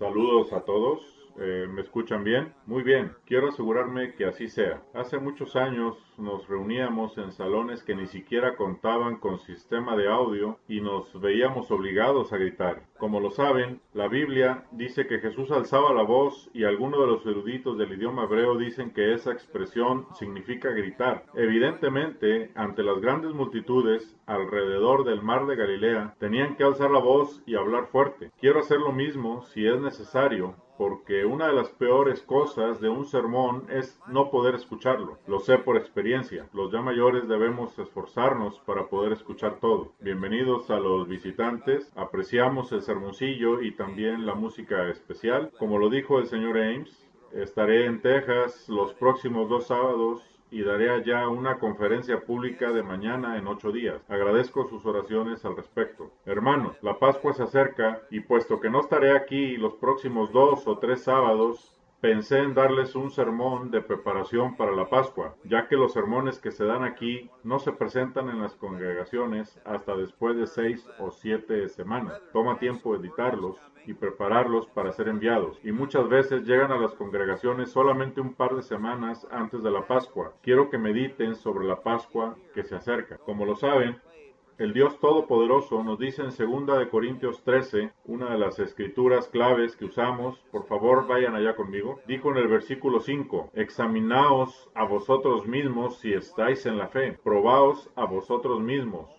Saludos a todos. ¿Me escuchan bien? Muy bien. Quiero asegurarme que así sea. Hace muchos años nos reuníamos en salones que ni siquiera contaban con sistema de audio y nos veíamos obligados a gritar. Como lo saben, la Biblia dice que Jesús alzaba la voz y algunos de los eruditos del idioma hebreo dicen que esa expresión significa gritar. Evidentemente, ante las grandes multitudes alrededor del mar de Galilea, tenían que alzar la voz y hablar fuerte. Quiero hacer lo mismo si es necesario, porque una de las peores cosas de un sermón es no poder escucharlo. Lo sé por experiencia. Los ya mayores debemos esforzarnos para poder escuchar todo. Bienvenidos a los visitantes. Apreciamos el sermoncillo y también la música especial. Como lo dijo el señor Ames, estaré en Texas los próximos 2 sábados y daré allá una conferencia pública de mañana en 8 días. Agradezco sus oraciones al respecto. Hermanos, la Pascua se acerca y puesto que no estaré aquí los próximos 2 o 3 sábados, pensé en darles un sermón de preparación para la Pascua, ya que los sermones que se dan aquí no se presentan en las congregaciones hasta después de 6 o 7 semanas. Toma tiempo editarlos y prepararlos para ser enviados, y muchas veces llegan a las congregaciones solamente un par de semanas antes de la Pascua. Quiero que mediten sobre la Pascua que se acerca. Como lo saben, el Dios Todopoderoso nos dice en 2 Corintios 13, una de las escrituras claves que usamos, por favor vayan allá conmigo, dijo en el versículo 5, examinaos a vosotros mismos si estáis en la fe, probaos a vosotros mismos,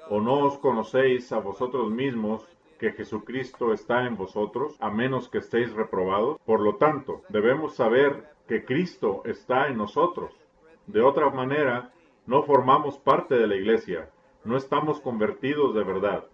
o no os conocéis a vosotros mismos que Jesucristo está en vosotros, a menos que estéis reprobados. Por lo tanto, debemos saber que Cristo está en nosotros. De otra manera, no formamos parte de la iglesia, no estamos convertidos de verdad.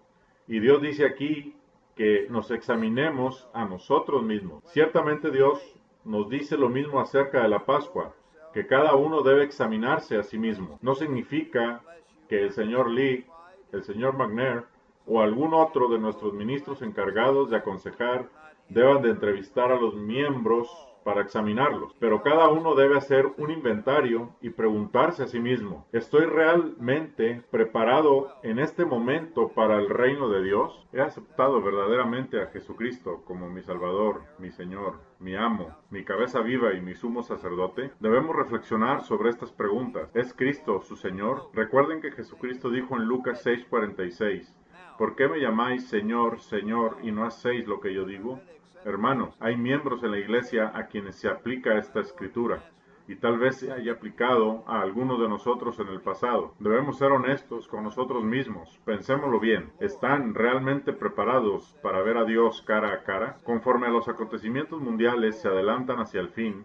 Y Dios dice aquí que nos examinemos a nosotros mismos. Ciertamente Dios nos dice lo mismo acerca de la Pascua, que cada uno debe examinarse a sí mismo. No significa que el señor Lee, el señor McNair o algún otro de nuestros ministros encargados de aconsejar deban de entrevistar a los miembros para examinarlos, pero cada uno debe hacer un inventario y preguntarse a sí mismo, ¿estoy realmente preparado en este momento para el reino de Dios? ¿He aceptado verdaderamente a Jesucristo como mi Salvador, mi Señor, mi amo, mi cabeza viva y mi sumo sacerdote? Debemos reflexionar sobre estas preguntas. ¿Es Cristo su Señor? Recuerden que Jesucristo dijo en Lucas 6:46, ¿por qué me llamáis Señor, Señor, y no hacéis lo que yo digo? Hermanos, hay miembros en la iglesia a quienes se aplica esta escritura, y tal vez se haya aplicado a algunos de nosotros en el pasado. Debemos ser honestos con nosotros mismos. Pensémoslo bien. ¿Están realmente preparados para ver a Dios cara a cara? Conforme a los acontecimientos mundiales se adelantan hacia el fin,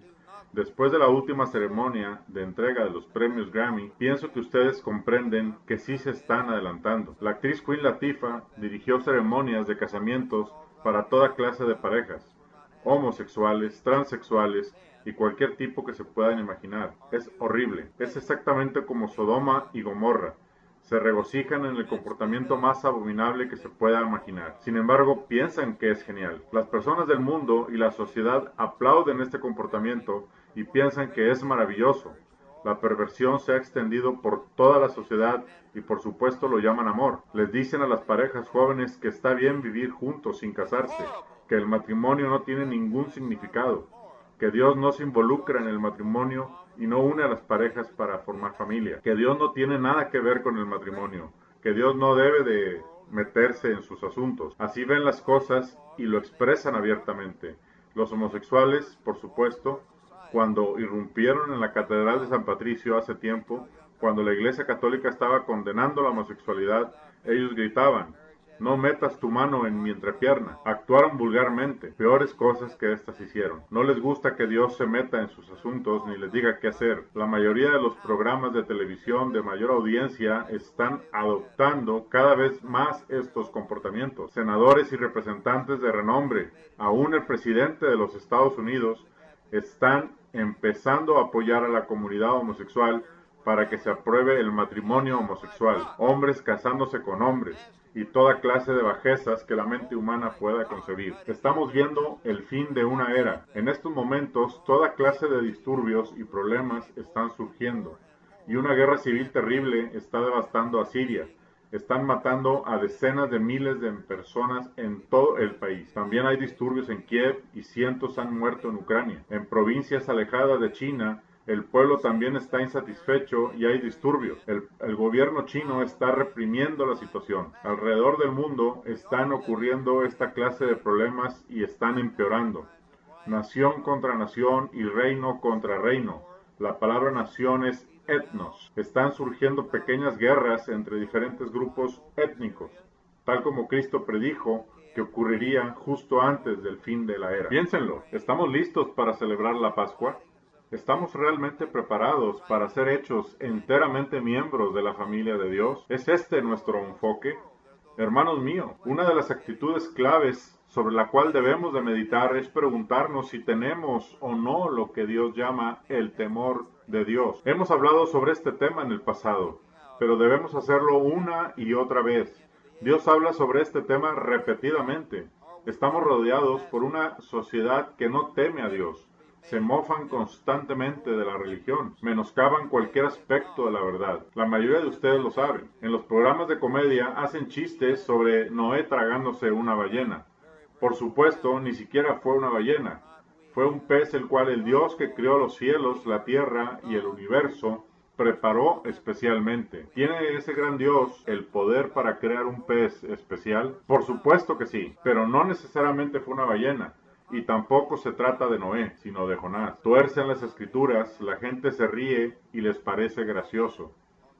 después de la última ceremonia de entrega de los premios Grammy, pienso que ustedes comprenden que sí se están adelantando. La actriz Queen Latifah dirigió ceremonias de casamientos para toda clase de parejas, homosexuales, transexuales y cualquier tipo que se puedan imaginar. Es horrible. Es exactamente como Sodoma y Gomorra. Se regocijan en el comportamiento más abominable que se pueda imaginar. Sin embargo, piensan que es genial. Las personas del mundo y la sociedad aplauden este comportamiento y piensan que es maravilloso. La perversión se ha extendido por toda la sociedad y por supuesto lo llaman amor. Les dicen a las parejas jóvenes que está bien vivir juntos sin casarse, que el matrimonio no tiene ningún significado, que Dios no se involucra en el matrimonio y no une a las parejas para formar familia, que Dios no tiene nada que ver con el matrimonio, que Dios no debe de meterse en sus asuntos. Así ven las cosas y lo expresan abiertamente. Los homosexuales, por supuesto, cuando irrumpieron en la Catedral de San Patricio hace tiempo, cuando la Iglesia Católica estaba condenando la homosexualidad, ellos gritaban, no metas tu mano en mi entrepierna. Actuaron vulgarmente, peores cosas que estas hicieron. No les gusta que Dios se meta en sus asuntos ni les diga qué hacer. La mayoría de los programas de televisión de mayor audiencia están adoptando cada vez más estos comportamientos. Senadores y representantes de renombre, aún el presidente de los Estados Unidos, están empezando a apoyar a la comunidad homosexual para que se apruebe el matrimonio homosexual, hombres casándose con hombres y toda clase de bajezas que la mente humana pueda concebir. Estamos viendo el fin de una era. En estos momentos, toda clase de disturbios y problemas están surgiendo y una guerra civil terrible está devastando a Siria. Están matando a decenas de miles de personas en todo el país. También hay disturbios en Kiev y cientos han muerto en Ucrania. En provincias alejadas de China, el pueblo también está insatisfecho y hay disturbios. El gobierno chino está reprimiendo la situación. Alrededor del mundo están ocurriendo esta clase de problemas y están empeorando. Nación contra nación y reino contra reino. La palabra nación es etnos. Están surgiendo pequeñas guerras entre diferentes grupos étnicos, tal como Cristo predijo que ocurriría justo antes del fin de la era. Piénsenlo, ¿estamos listos para celebrar la Pascua? ¿Estamos realmente preparados para ser hechos enteramente miembros de la familia de Dios? ¿Es este nuestro enfoque? Hermanos míos, una de las actitudes claves sobre la cual debemos de meditar es preguntarnos si tenemos o no lo que Dios llama el temor de Dios. Hemos hablado sobre este tema en el pasado, pero debemos hacerlo una y otra vez. Dios habla sobre este tema repetidamente. Estamos rodeados por una sociedad que no teme a Dios. Se mofan constantemente de la religión, menoscaban cualquier aspecto de la verdad. La mayoría de ustedes lo saben. En los programas de comedia hacen chistes sobre Noé tragándose una ballena. Por supuesto, ni siquiera fue una ballena. Fue un pez el cual el Dios que creó los cielos, la tierra y el universo preparó especialmente. ¿Tiene ese gran Dios el poder para crear un pez especial? Por supuesto que sí, pero no necesariamente fue una ballena. Y tampoco se trata de Noé, sino de Jonás. Tuercen las escrituras, la gente se ríe y les parece gracioso.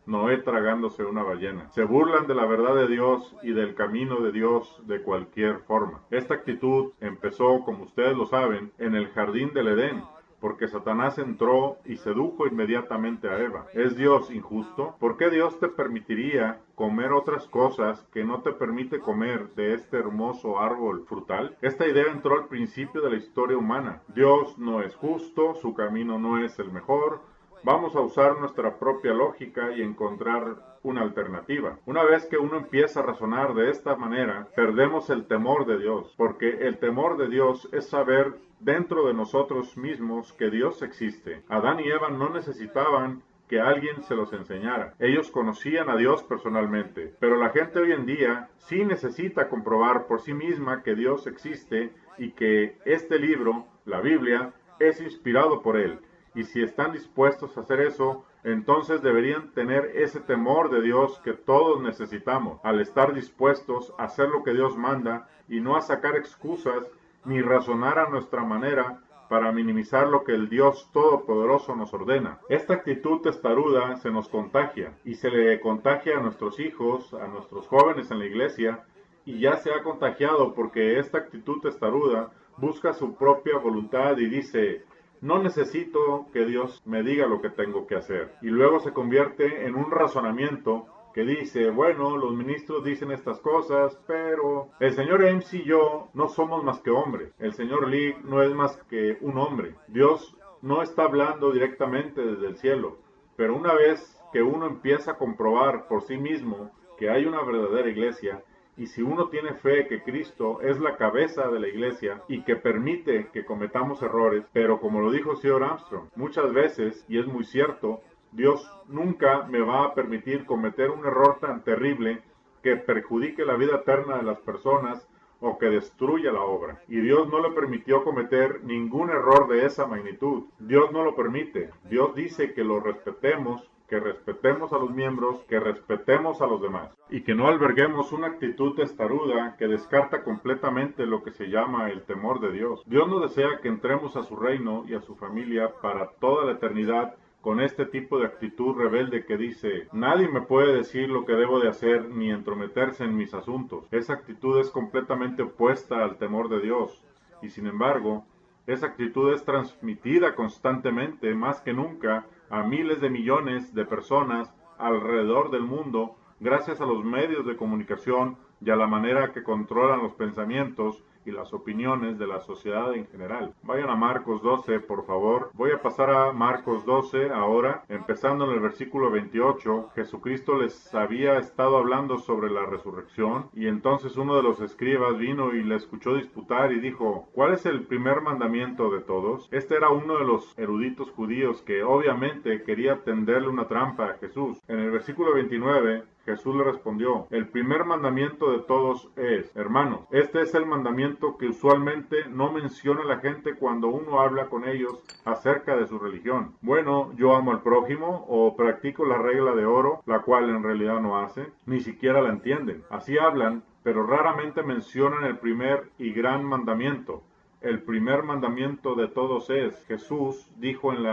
Noé tragándose una ballena. Se burlan de la verdad de Dios y del camino de Dios de cualquier forma. Esta actitud empezó, como ustedes lo saben, en el jardín del Edén, porque Satanás entró y sedujo inmediatamente a Eva. ¿Es Dios injusto? ¿Por qué Dios te permitiría comer otras cosas que no te permite comer de este hermoso árbol frutal? Esta idea entró al principio de la historia humana. Dios no es justo, su camino no es el mejor. Vamos a usar nuestra propia lógica y encontrar una alternativa. Una vez que uno empieza a razonar de esta manera, perdemos el temor de Dios, porque el temor de Dios es saber dentro de nosotros mismos que Dios existe. Adán y Eva no necesitaban que alguien se los enseñara. Ellos conocían a Dios personalmente, pero la gente hoy en día sí necesita comprobar por sí misma que Dios existe y que este libro, la Biblia, es inspirado por Él. Y si están dispuestos a hacer eso, entonces deberían tener ese temor de Dios que todos necesitamos, al estar dispuestos a hacer lo que Dios manda y no a sacar excusas ni razonar a nuestra manera para minimizar lo que el Dios Todopoderoso nos ordena. Esta actitud testaruda se nos contagia y se le contagia a nuestros hijos, a nuestros jóvenes en la iglesia, y ya se ha contagiado porque esta actitud testaruda busca su propia voluntad y dice: no necesito que Dios me diga lo que tengo que hacer. Y luego se convierte en un razonamiento que dice: bueno, los ministros dicen estas cosas, pero el señor Ames y yo no somos más que hombres. El señor Lee no es más que un hombre. Dios no está hablando directamente desde el cielo. Pero una vez que uno empieza a comprobar por sí mismo que hay una verdadera iglesia, y si uno tiene fe que Cristo es la cabeza de la iglesia y que permite que cometamos errores, pero como lo dijo Sr. Armstrong, muchas veces, y es muy cierto, Dios nunca me va a permitir cometer un error tan terrible que perjudique la vida eterna de las personas o que destruya la obra. Y Dios no le permitió cometer ningún error de esa magnitud. Dios no lo permite. Dios dice que lo respetemos, que respetemos a los miembros, que respetemos a los demás y que no alberguemos una actitud testaruda que descarta completamente lo que se llama el temor de Dios. Dios no desea que entremos a su reino y a su familia para toda la eternidad con este tipo de actitud rebelde que dice: nadie me puede decir lo que debo de hacer ni entrometerse en mis asuntos. Esa actitud es completamente opuesta al temor de Dios y sin embargo esa actitud es transmitida constantemente, más que nunca, a miles de millones de personas alrededor del mundo gracias a los medios de comunicación, y a la manera que controlan los pensamientos y las opiniones de la sociedad en general. Vayan a Marcos 12, por favor. Voy a pasar a Marcos 12 ahora, empezando en el versículo 28. Jesucristo les había estado hablando sobre la resurrección y entonces uno de los escribas vino y le escuchó disputar y dijo: ¿cuál es el primer mandamiento de todos? Este era uno de los eruditos judíos que obviamente quería tenderle una trampa a Jesús. En el versículo 29, Jesús le respondió: el primer mandamiento de todos es: hermanos, este es el mandamiento que usualmente no menciona la gente cuando uno habla con ellos acerca de su religión. Bueno, yo amo al prójimo o practico la regla de oro, la cual en realidad no hacen, ni siquiera la entienden. Así hablan, pero raramente mencionan el primer y gran mandamiento. El primer mandamiento de todos es: Jesús dijo en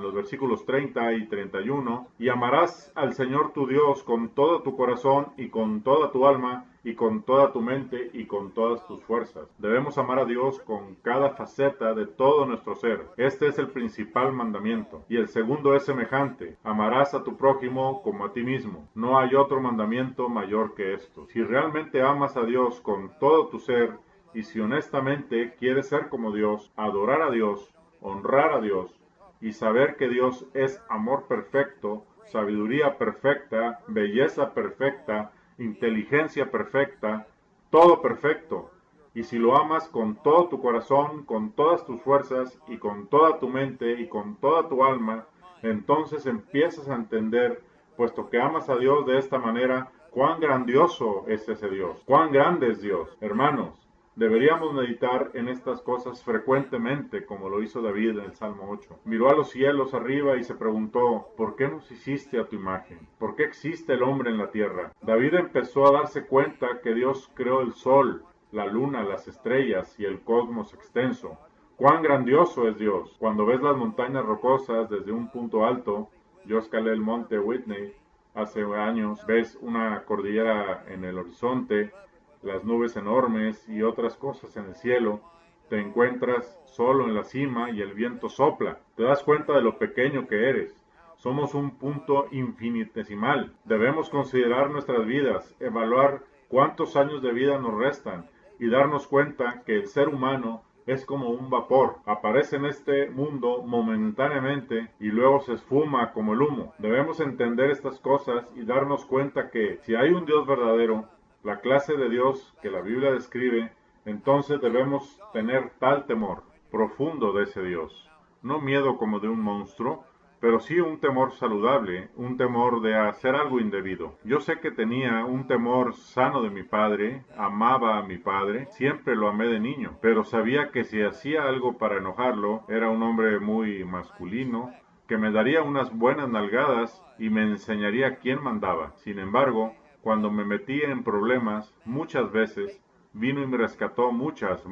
los versículos 30 y 31, y amarás al Señor tu Dios con todo tu corazón y con toda tu alma y con toda tu mente y con todas tus fuerzas. Debemos amar a Dios con cada faceta de todo nuestro ser. Este es el principal mandamiento. Y el segundo es semejante: amarás a tu prójimo como a ti mismo. No hay otro mandamiento mayor que esto. Si realmente amas a Dios con todo tu ser, y si honestamente quieres ser como Dios, adorar a Dios, honrar a Dios y saber que Dios es amor perfecto, sabiduría perfecta, belleza perfecta, inteligencia perfecta, todo perfecto. Y si lo amas con todo tu corazón, con todas tus fuerzas y con toda tu mente y con toda tu alma, entonces empiezas a entender, puesto que amas a Dios de esta manera, cuán grandioso es ese Dios, cuán grande es Dios. Hermanos, deberíamos meditar en estas cosas frecuentemente, como lo hizo David en el Salmo 8. Miró a los cielos arriba y se preguntó: ¿por qué nos hiciste a tu imagen? ¿Por qué existe el hombre en la tierra? David empezó a darse cuenta que Dios creó el sol, la luna, las estrellas y el cosmos extenso. ¡Cuán grandioso es Dios! Cuando ves las montañas rocosas desde un punto alto, yo escalé el monte Whitney hace años, ves una cordillera en el horizonte, las nubes enormes y otras cosas en el cielo, te encuentras solo en la cima y el viento sopla. Te das cuenta de lo pequeño que eres. Somos un punto infinitesimal. Debemos considerar nuestras vidas, evaluar cuántos años de vida nos restan y darnos cuenta que el ser humano es como un vapor. Aparece en este mundo momentáneamente y luego se esfuma como el humo. Debemos entender estas cosas y darnos cuenta que si hay un Dios verdadero, la clase de Dios que la Biblia describe, entonces debemos tener tal temor profundo de ese Dios. No miedo como de un monstruo, pero sí un temor saludable, un temor de hacer algo indebido. Yo sé que tenía un temor sano de mi padre, amaba a mi padre, siempre lo amé de niño, pero sabía que si hacía algo para enojarlo, era un hombre muy masculino, que me daría unas buenas nalgadas y me enseñaría quién mandaba. Sin embargo, cuando me metí en problemas, muchas veces, vino y me rescató muchas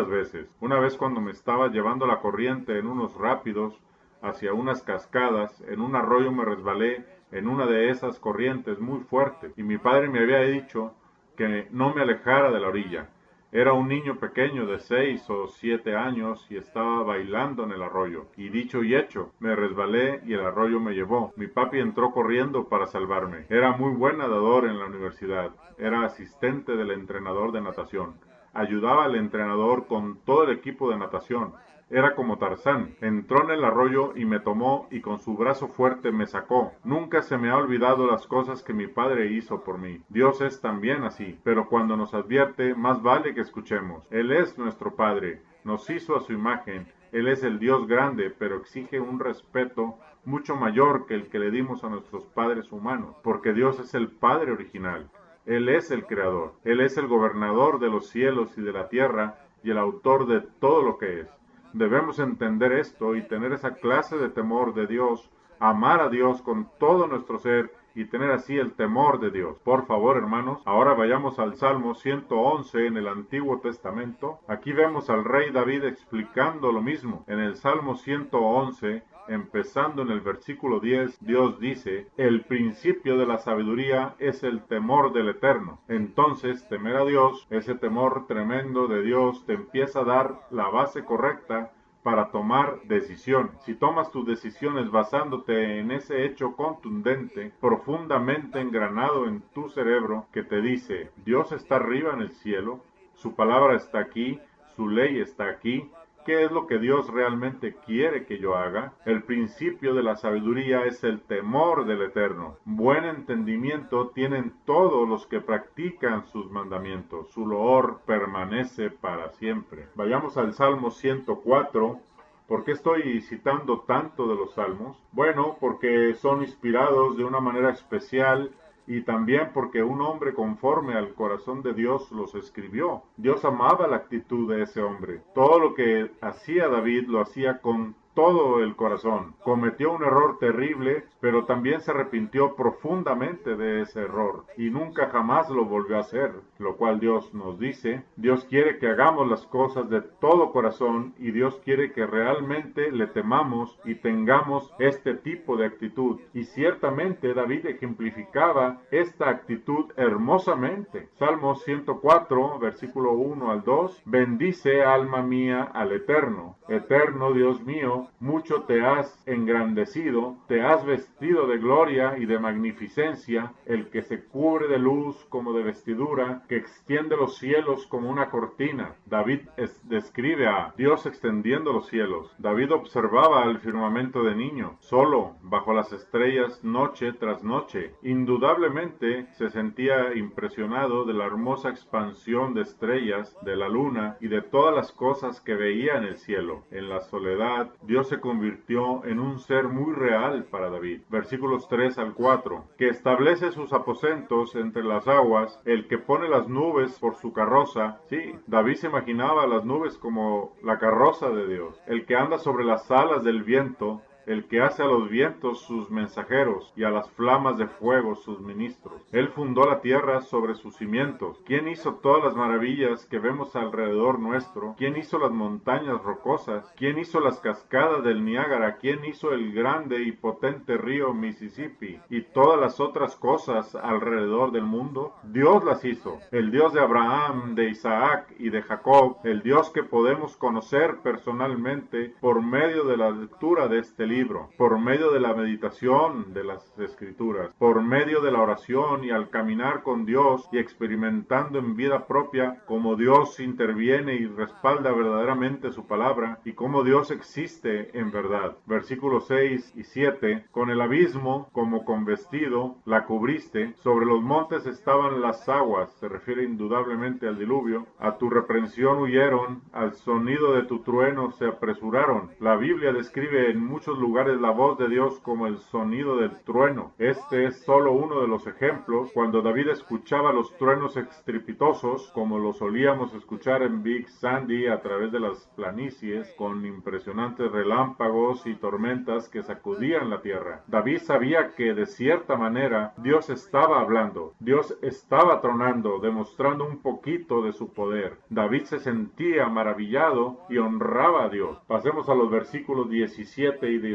veces. Una vez cuando me estaba llevando la corriente en unos rápidos, hacia unas cascadas, en un arroyo me resbalé en una de esas corrientes muy fuerte, y mi padre me había dicho que no me alejara de la orilla. Era un niño pequeño de 6 o 7 años y estaba bailando en el arroyo. Y dicho y hecho, me resbalé y el arroyo me llevó. Mi papi entró corriendo para salvarme. Era muy buen nadador en la universidad. Era asistente del entrenador de natación. Ayudaba al entrenador con todo el equipo de natación. Era como Tarzán. Entró en el arroyo y me tomó y con su brazo fuerte me sacó. Nunca se me ha olvidado las cosas que mi padre hizo por mí. Dios es también así, pero cuando nos advierte, más vale que escuchemos. Él es nuestro Padre, nos hizo a su imagen. Él es el Dios grande, pero exige un respeto mucho mayor que el que le dimos a nuestros padres humanos, porque Dios es el Padre original. Él es el Creador. Él es el gobernador de los cielos y de la tierra y el autor de todo lo que es. Debemos entender esto y tener esa clase de temor de Dios, amar a Dios con todo nuestro ser y tener así el temor de Dios. Por favor, hermanos, ahora vayamos al Salmo 111 en el Antiguo Testamento. Aquí vemos al rey David explicando lo mismo. En el Salmo 111, empezando en el versículo 10, Dios dice: el principio de la sabiduría es el temor del Eterno. Entonces, temer a Dios, ese temor tremendo de Dios, te empieza a dar la base correcta para tomar decisiones. Si tomas tus decisiones basándote en ese hecho contundente, profundamente engranado en tu cerebro, que te dice, Dios está arriba en el cielo, su palabra está aquí, su ley está aquí, ¿qué es lo que Dios realmente quiere que yo haga? El principio de la sabiduría es el temor del Eterno. Buen entendimiento tienen todos los que practican sus mandamientos. Su loor permanece para siempre. Vayamos al Salmo 104. ¿Por qué estoy citando tanto de los salmos? Bueno, porque son inspirados de una manera especial y también porque un hombre conforme al corazón de Dios los escribió. Dios amaba la actitud de ese hombre. Todo lo que hacía David lo hacía con todo el corazón. Cometió un error terrible, pero también se arrepintió profundamente de ese error y nunca jamás lo volvió a hacer, lo cual Dios nos dice. Dios quiere que hagamos las cosas de todo corazón y Dios quiere que realmente le temamos y tengamos este tipo de actitud. Y ciertamente David ejemplificaba esta actitud hermosamente. Salmo 104, versículo 1 al 2. Bendice, alma mía, al Eterno. Eterno Dios mío, mucho te has engrandecido, te has vestido de gloria y de magnificencia, el que se cubre de luz como de vestidura, que extiende los cielos como una cortina. David describe a Dios extendiendo los cielos. David observaba el firmamento de niño, solo, bajo las estrellas, noche tras noche. Indudablemente se sentía impresionado de la hermosa expansión de estrellas, de la luna y de todas las cosas que veía en el cielo. En la soledad, Dios se convirtió en un ser muy real para David. Versículos 3 al 4. Que establece sus aposentos entre las aguas, el que pone las nubes por su carroza. Sí, David se imaginaba las nubes como la carroza de Dios. El que anda sobre las alas del viento, el que hace a los vientos sus mensajeros y a las flamas de fuego sus ministros. Él fundó la tierra sobre sus cimientos. ¿Quién hizo todas las maravillas que vemos alrededor nuestro? ¿Quién hizo las montañas rocosas? ¿Quién hizo las cascadas del Niágara? ¿Quién hizo el grande y potente río Mississippi? Y todas las otras cosas alrededor del mundo. Dios las hizo. El Dios de Abraham, de Isaac y de Jacob. El Dios que podemos conocer personalmente por medio de la lectura de este libro, por medio de la meditación de las Escrituras, por medio de la oración y al caminar con Dios y experimentando en vida propia cómo Dios interviene y respalda verdaderamente su palabra y cómo Dios existe en verdad. Versículos 6 y 7. Con el abismo como con vestido la cubriste, sobre los montes estaban las aguas, se refiere indudablemente al diluvio, a tu reprensión huyeron, al sonido de tu trueno se apresuraron. La Biblia describe en muchos lugares la voz de Dios como el sonido del trueno. Este es solo uno de los ejemplos. Cuando David escuchaba los truenos estrepitosos, como los solíamos escuchar en Big Sandy a través de las planicies, con impresionantes relámpagos y tormentas que sacudían la tierra. David sabía que de cierta manera Dios estaba hablando, Dios estaba tronando, demostrando un poquito de su poder. David se sentía maravillado y honraba a Dios. Pasemos a los versículos 17 y 18.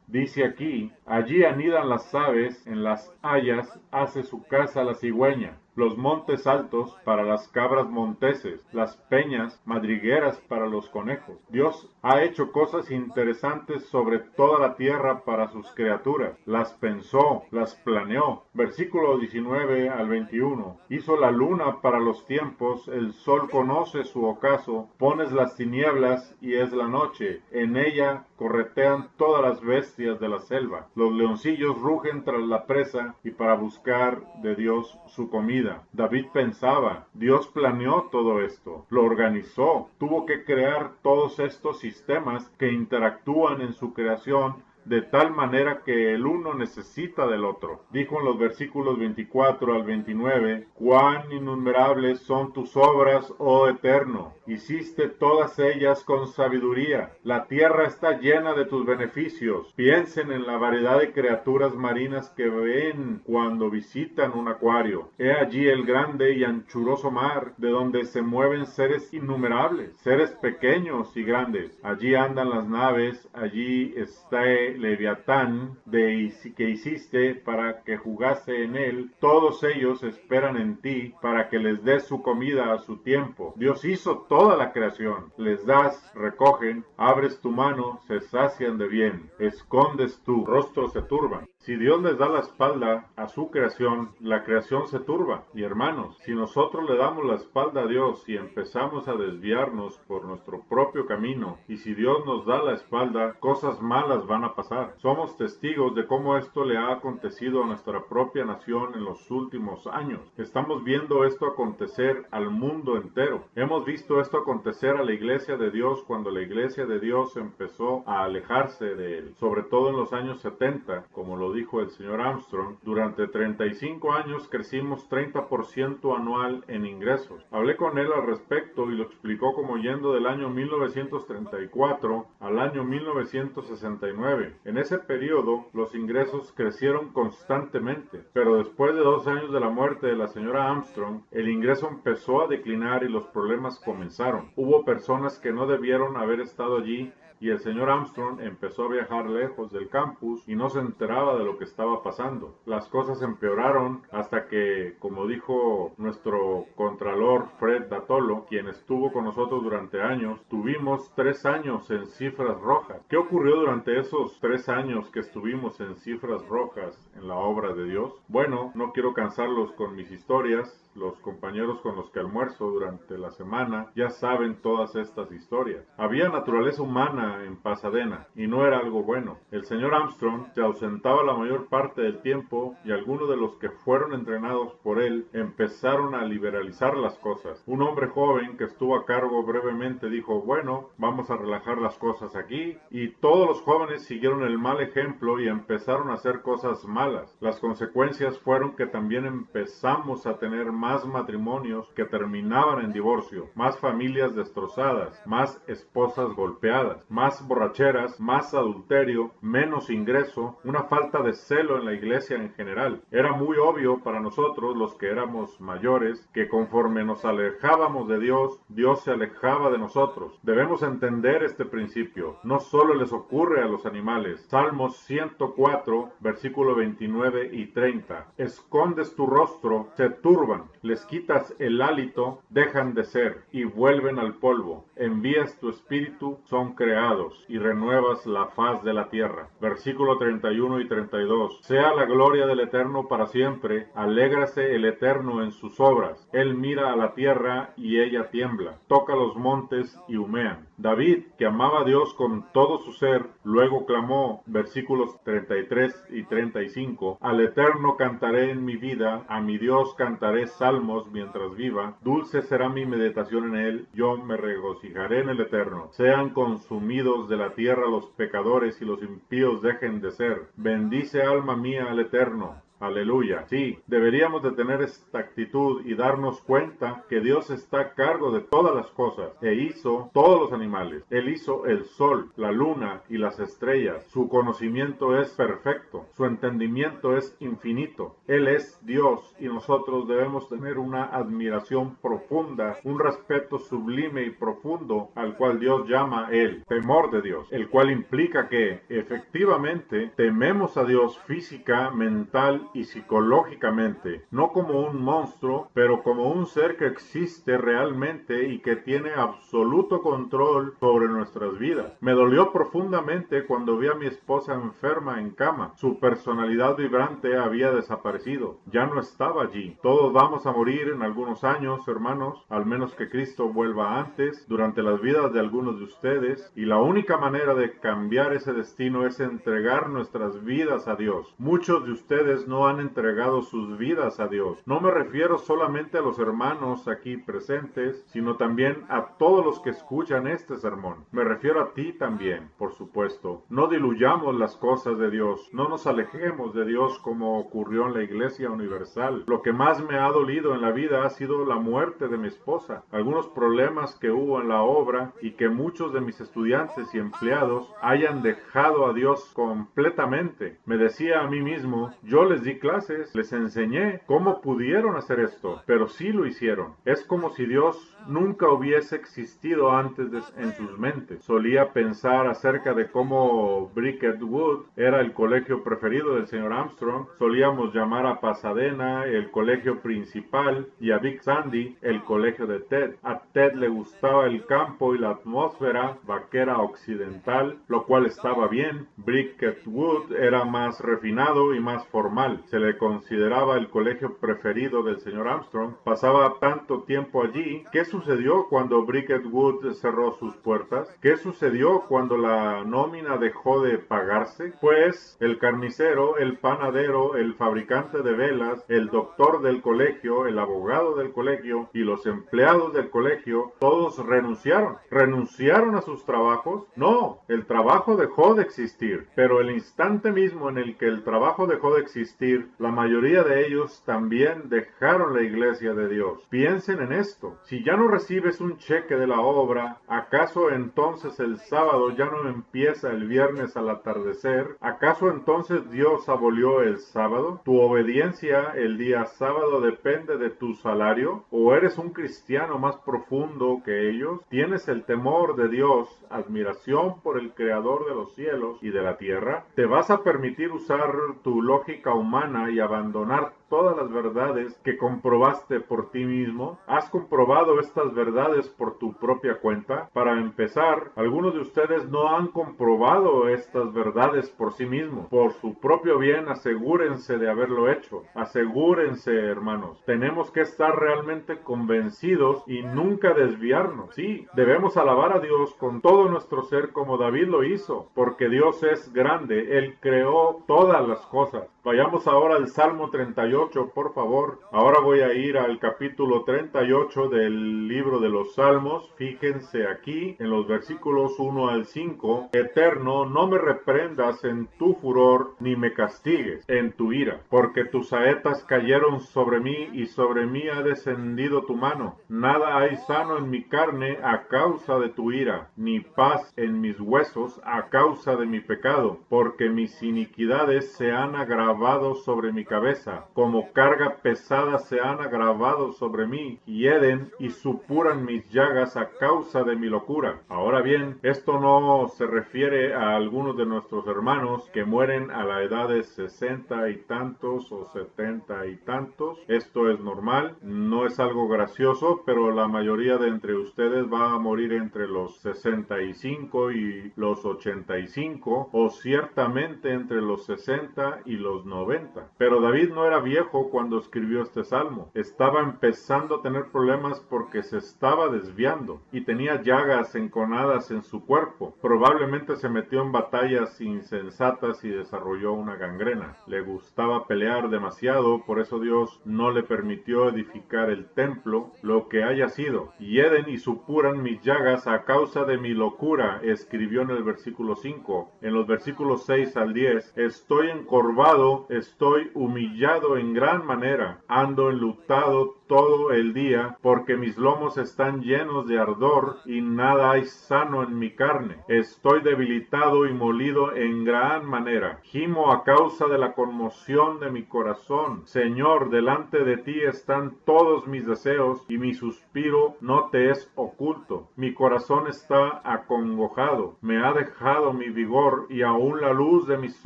Dice aquí, allí anidan las aves, en las hayas hace su casa la cigüeña. Los montes altos para las cabras monteses, las peñas madrigueras para los conejos. Dios ha hecho cosas interesantes sobre toda la tierra para sus criaturas. Las pensó, las planeó. Versículo 19 al 21. Hizo la luna para los tiempos, el sol conoce su ocaso, pones las tinieblas y es la noche. En ella corretean todas las bestias de la selva. Los leoncillos rugen tras la presa y para buscar de Dios su comida. David pensaba, Dios planeó todo esto, lo organizó, tuvo que crear todos estos sistemas que interactúan en su creación de tal manera que el uno necesita del otro. Dijo en los versículos 24 al 29, cuán innumerables son tus obras, oh Eterno, hiciste todas ellas con sabiduría, la tierra está llena de tus beneficios. Piensen en la variedad de criaturas marinas que ven cuando visitan un acuario. He allí el grande y anchuroso mar, de donde se mueven seres innumerables, seres pequeños y grandes. Allí andan las naves, allí está Leviatán que hiciste para que jugase en él, todos ellos esperan en ti para que les des su comida a su tiempo. Dios hizo toda la creación, les das, recogen, abres tu mano, se sacian de bien, escondes tu rostro, se turban. Si Dios les da la espalda a su creación, la creación se turba. Y hermanos, si nosotros le damos la espalda a Dios y empezamos a desviarnos por nuestro propio camino, y si Dios nos da la espalda, cosas malas van a pasar. Somos testigos de cómo esto le ha acontecido a nuestra propia nación en los últimos años. Estamos viendo esto acontecer al mundo entero. Hemos visto esto acontecer a la iglesia de Dios cuando la iglesia de Dios empezó a alejarse de él, sobre todo en los años 70, como lo dijo el señor Armstrong. Durante 35 años crecimos 30% anual en ingresos. Hablé con él al respecto y lo explicó como yendo del año 1934 al año 1969. En ese periodo los ingresos crecieron constantemente, pero después de 2 años de la muerte de la señora Armstrong, el ingreso empezó a declinar y los problemas comenzaron. Hubo personas que no debieron haber estado allí y el señor Armstrong empezó a viajar lejos del campus y no se enteraba de lo que estaba pasando. Las cosas empeoraron hasta que, como dijo nuestro contralor Fred Datolo, quien estuvo con nosotros durante años, tuvimos 3 años en cifras rojas. ¿Qué ocurrió durante esos 3 años que estuvimos en cifras rojas en la obra de Dios? Bueno, no quiero cansarlos con mis historias. Los compañeros con los que almuerzo durante la semana ya saben todas estas historias. Había naturaleza humana en Pasadena y no era algo bueno. El señor Armstrong se ausentaba la mayor parte del tiempo y algunos de los que fueron entrenados por él empezaron a liberalizar las cosas. Un hombre joven que estuvo a cargo brevemente dijo, bueno, vamos a relajar las cosas aquí, y todos los jóvenes siguieron el mal ejemplo y empezaron a hacer cosas malas. Las consecuencias fueron que también empezamos a tener más matrimonios que terminaban en divorcio, más familias destrozadas, más esposas golpeadas, más borracheras, más adulterio, menos ingreso, una falta de celo en la iglesia en general. Era muy obvio para nosotros, los que éramos mayores, que conforme nos alejábamos de Dios, Dios se alejaba de nosotros. Debemos entender este principio. No solo les ocurre a los animales. Salmos 104, versículo 29 y 30. Escondes tu rostro, se turban. Les quitas el hálito, dejan de ser y vuelven al polvo. Envías tu espíritu, son creados y renuevas la faz de la tierra. Versículo 31 y 32. Sea la gloria del Eterno para siempre, alégrase el Eterno en sus obras. Él mira a la tierra y ella tiembla, toca los montes y humean. David, que amaba a Dios con todo su ser, luego clamó, versículos 33 y 35, al Eterno cantaré en mi vida, a mi Dios cantaré salmos mientras viva, dulce será mi meditación en él, yo me regocijaré en el Eterno. Sean consumidos de la tierra los pecadores y los impíos dejen de ser. Bendice alma mía al Eterno. Aleluya. Sí, deberíamos de tener esta actitud y darnos cuenta que Dios está a cargo de todas las cosas e hizo todos los animales. Él hizo el sol, la luna y las estrellas. Su conocimiento es perfecto, su entendimiento es infinito. Él es Dios y nosotros debemos tener una admiración profunda, un respeto sublime y profundo al cual Dios llama Él, temor de Dios, el cual implica que efectivamente tememos a Dios física, mental y psicológicamente, no como un monstruo, pero como un ser que existe realmente y que tiene absoluto control sobre nuestras vidas. Me dolió profundamente cuando vi a mi esposa enferma en cama. Su personalidad vibrante había desaparecido, ya no estaba allí. Todos vamos a morir en algunos años, hermanos, al menos que Cristo vuelva antes, durante las vidas de algunos de ustedes, y la única manera de cambiar ese destino es entregar nuestras vidas a Dios. Muchos de ustedes no han entregado sus vidas a Dios. No me refiero solamente a los hermanos aquí presentes, sino también a todos los que escuchan este sermón. Me refiero a ti también, por supuesto. No diluyamos las cosas de Dios. No nos alejemos de Dios como ocurrió en la Iglesia Universal. Lo que más me ha dolido en la vida ha sido la muerte de mi esposa, algunos problemas que hubo en la obra y que muchos de mis estudiantes y empleados hayan dejado a Dios completamente. Me decía a mí mismo, yo les les di clases, les enseñé cómo pudieron hacer esto, pero sí lo hicieron. Es como si Dios nunca hubiese existido antes en sus mentes. Solía pensar acerca de cómo Bricket Wood era el colegio preferido del señor Armstrong. Solíamos llamar a Pasadena el colegio principal y a Big Sandy el colegio de Ted. A Ted le gustaba el campo y la atmósfera vaquera occidental, lo cual estaba bien. Bricket Wood era más refinado y más formal. Se le consideraba el colegio preferido del señor Armstrong. Pasaba tanto tiempo allí. ¿Qué sucedió cuando Bricket Wood cerró sus puertas? ¿Qué sucedió cuando la nómina dejó de pagarse? Pues el carnicero, el panadero, el fabricante de velas, el doctor del colegio, el abogado del colegio y los empleados del colegio, todos renunciaron. ¿Renunciaron a sus trabajos? No, el trabajo dejó de existir, pero el instante mismo en el que el trabajo dejó de existir, la mayoría de ellos también dejaron la iglesia de Dios. Piensen en esto. Si ya no recibes un cheque de la obra, ¿acaso entonces el sábado ya no empieza el viernes al atardecer? ¿Acaso entonces Dios abolió el sábado? ¿Tu obediencia el día sábado depende de tu salario? ¿O eres un cristiano más profundo que ellos? ¿Tienes el temor de Dios, admiración por el Creador de los cielos y de la tierra? ¿Te vas a permitir usar tu lógica humana y abandonar todas las verdades que comprobaste por ti mismo? ¿Has comprobado estas verdades por tu propia cuenta? Para empezar, algunos de ustedes no han comprobado estas verdades por sí mismos. Por su propio bien, asegúrense de haberlo hecho. Asegúrense, hermanos. Tenemos que estar realmente convencidos y nunca desviarnos. Sí, debemos alabar a Dios con todo nuestro ser como David lo hizo, porque Dios es grande. Él creó todas las cosas. Vayamos ahora al Salmo 38, por favor. Ahora voy a ir al capítulo 38 del libro de los Salmos. Fíjense aquí en los versículos 1 al 5. Eterno, no me reprendas en tu furor, ni me castigues en tu ira, porque tus saetas cayeron sobre mí y sobre mí ha descendido tu mano. Nada hay sano en mi carne a causa de tu ira, ni paz en mis huesos a causa de mi pecado, porque mis iniquidades se han agravado sobre mi cabeza, como carga pesada se han agravado sobre mí, hieden y supuran mis llagas a causa de mi locura. Ahora bien, esto no se refiere a algunos de nuestros hermanos que mueren a la edad de 60 y tantos o 70 y tantos. Esto es normal, no es algo gracioso, pero la mayoría de entre ustedes va a morir entre los 65 y los 85, o ciertamente entre los 60 y los 90. Pero David no era viejo cuando escribió este salmo. Estaba empezando a tener problemas porque se estaba desviando y tenía llagas enconadas en su cuerpo. Probablemente se metió en batallas insensatas y desarrolló una gangrena. Le gustaba pelear demasiado, por eso Dios no le permitió edificar el templo, lo que haya sido. Hieden y supuran mis llagas a causa de mi locura, escribió en el versículo 5. En los versículos 6 al 10, estoy encorvado, estoy humillado en gran manera, ando enlutado todo el día, porque mis lomos están llenos de ardor y nada hay sano en mi carne. Estoy debilitado y molido en gran manera. Gimo a causa de la conmoción de mi corazón. Señor, delante de ti están todos mis deseos y mi suspiro no te es oculto. Mi corazón está acongojado, me ha dejado mi vigor y aún la luz de mis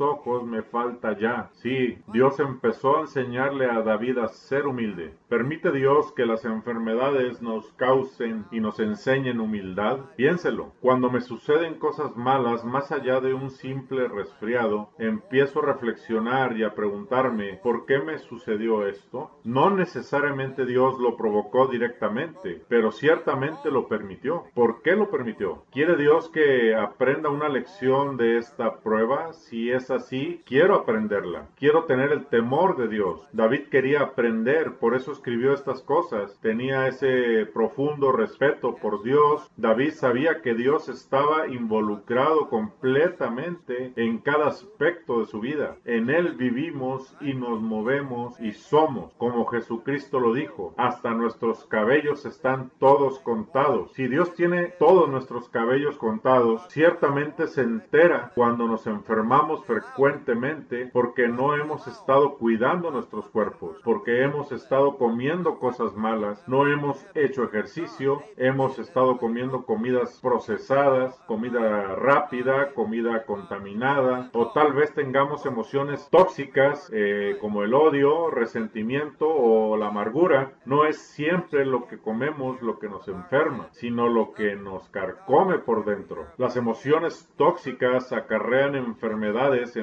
ojos me falta ya. Sí, Dios empezó a enseñarle a David a ser humilde. ¿Permite Dios que las enfermedades nos causen y nos enseñen humildad? Piénselo. Cuando me suceden cosas malas, más allá de un simple resfriado, empiezo a reflexionar y a preguntarme, ¿por qué me sucedió esto? No necesariamente Dios lo provocó directamente, pero ciertamente lo permitió. ¿Por qué lo permitió? ¿Quiere Dios que aprenda una lección de esta prueba? Si es así, quiero aprenderla. Quiero tener el temor de Dios. David quería aprender, por eso escribió estas cosas. Tenía ese profundo respeto por Dios. David sabía que Dios estaba involucrado completamente en cada aspecto de su vida. En Él vivimos y nos movemos y somos, como Jesucristo lo dijo. Hasta nuestros cabellos están todos contados. Si Dios tiene todos nuestros cabellos contados, ciertamente se entera cuando nos enfermamos frecuentemente porque no hemos estado cuidando nuestros cuerpos, porque hemos estado comiendo cosas malas, no hemos hecho ejercicio, hemos estado comiendo comidas procesadas, comida rápida, comida contaminada, o tal vez tengamos emociones tóxicas como el odio, resentimiento o la amargura. No es siempre lo que comemos lo que nos enferma, sino lo que nos carcome por dentro. Las emociones tóxicas acarrean enfermedades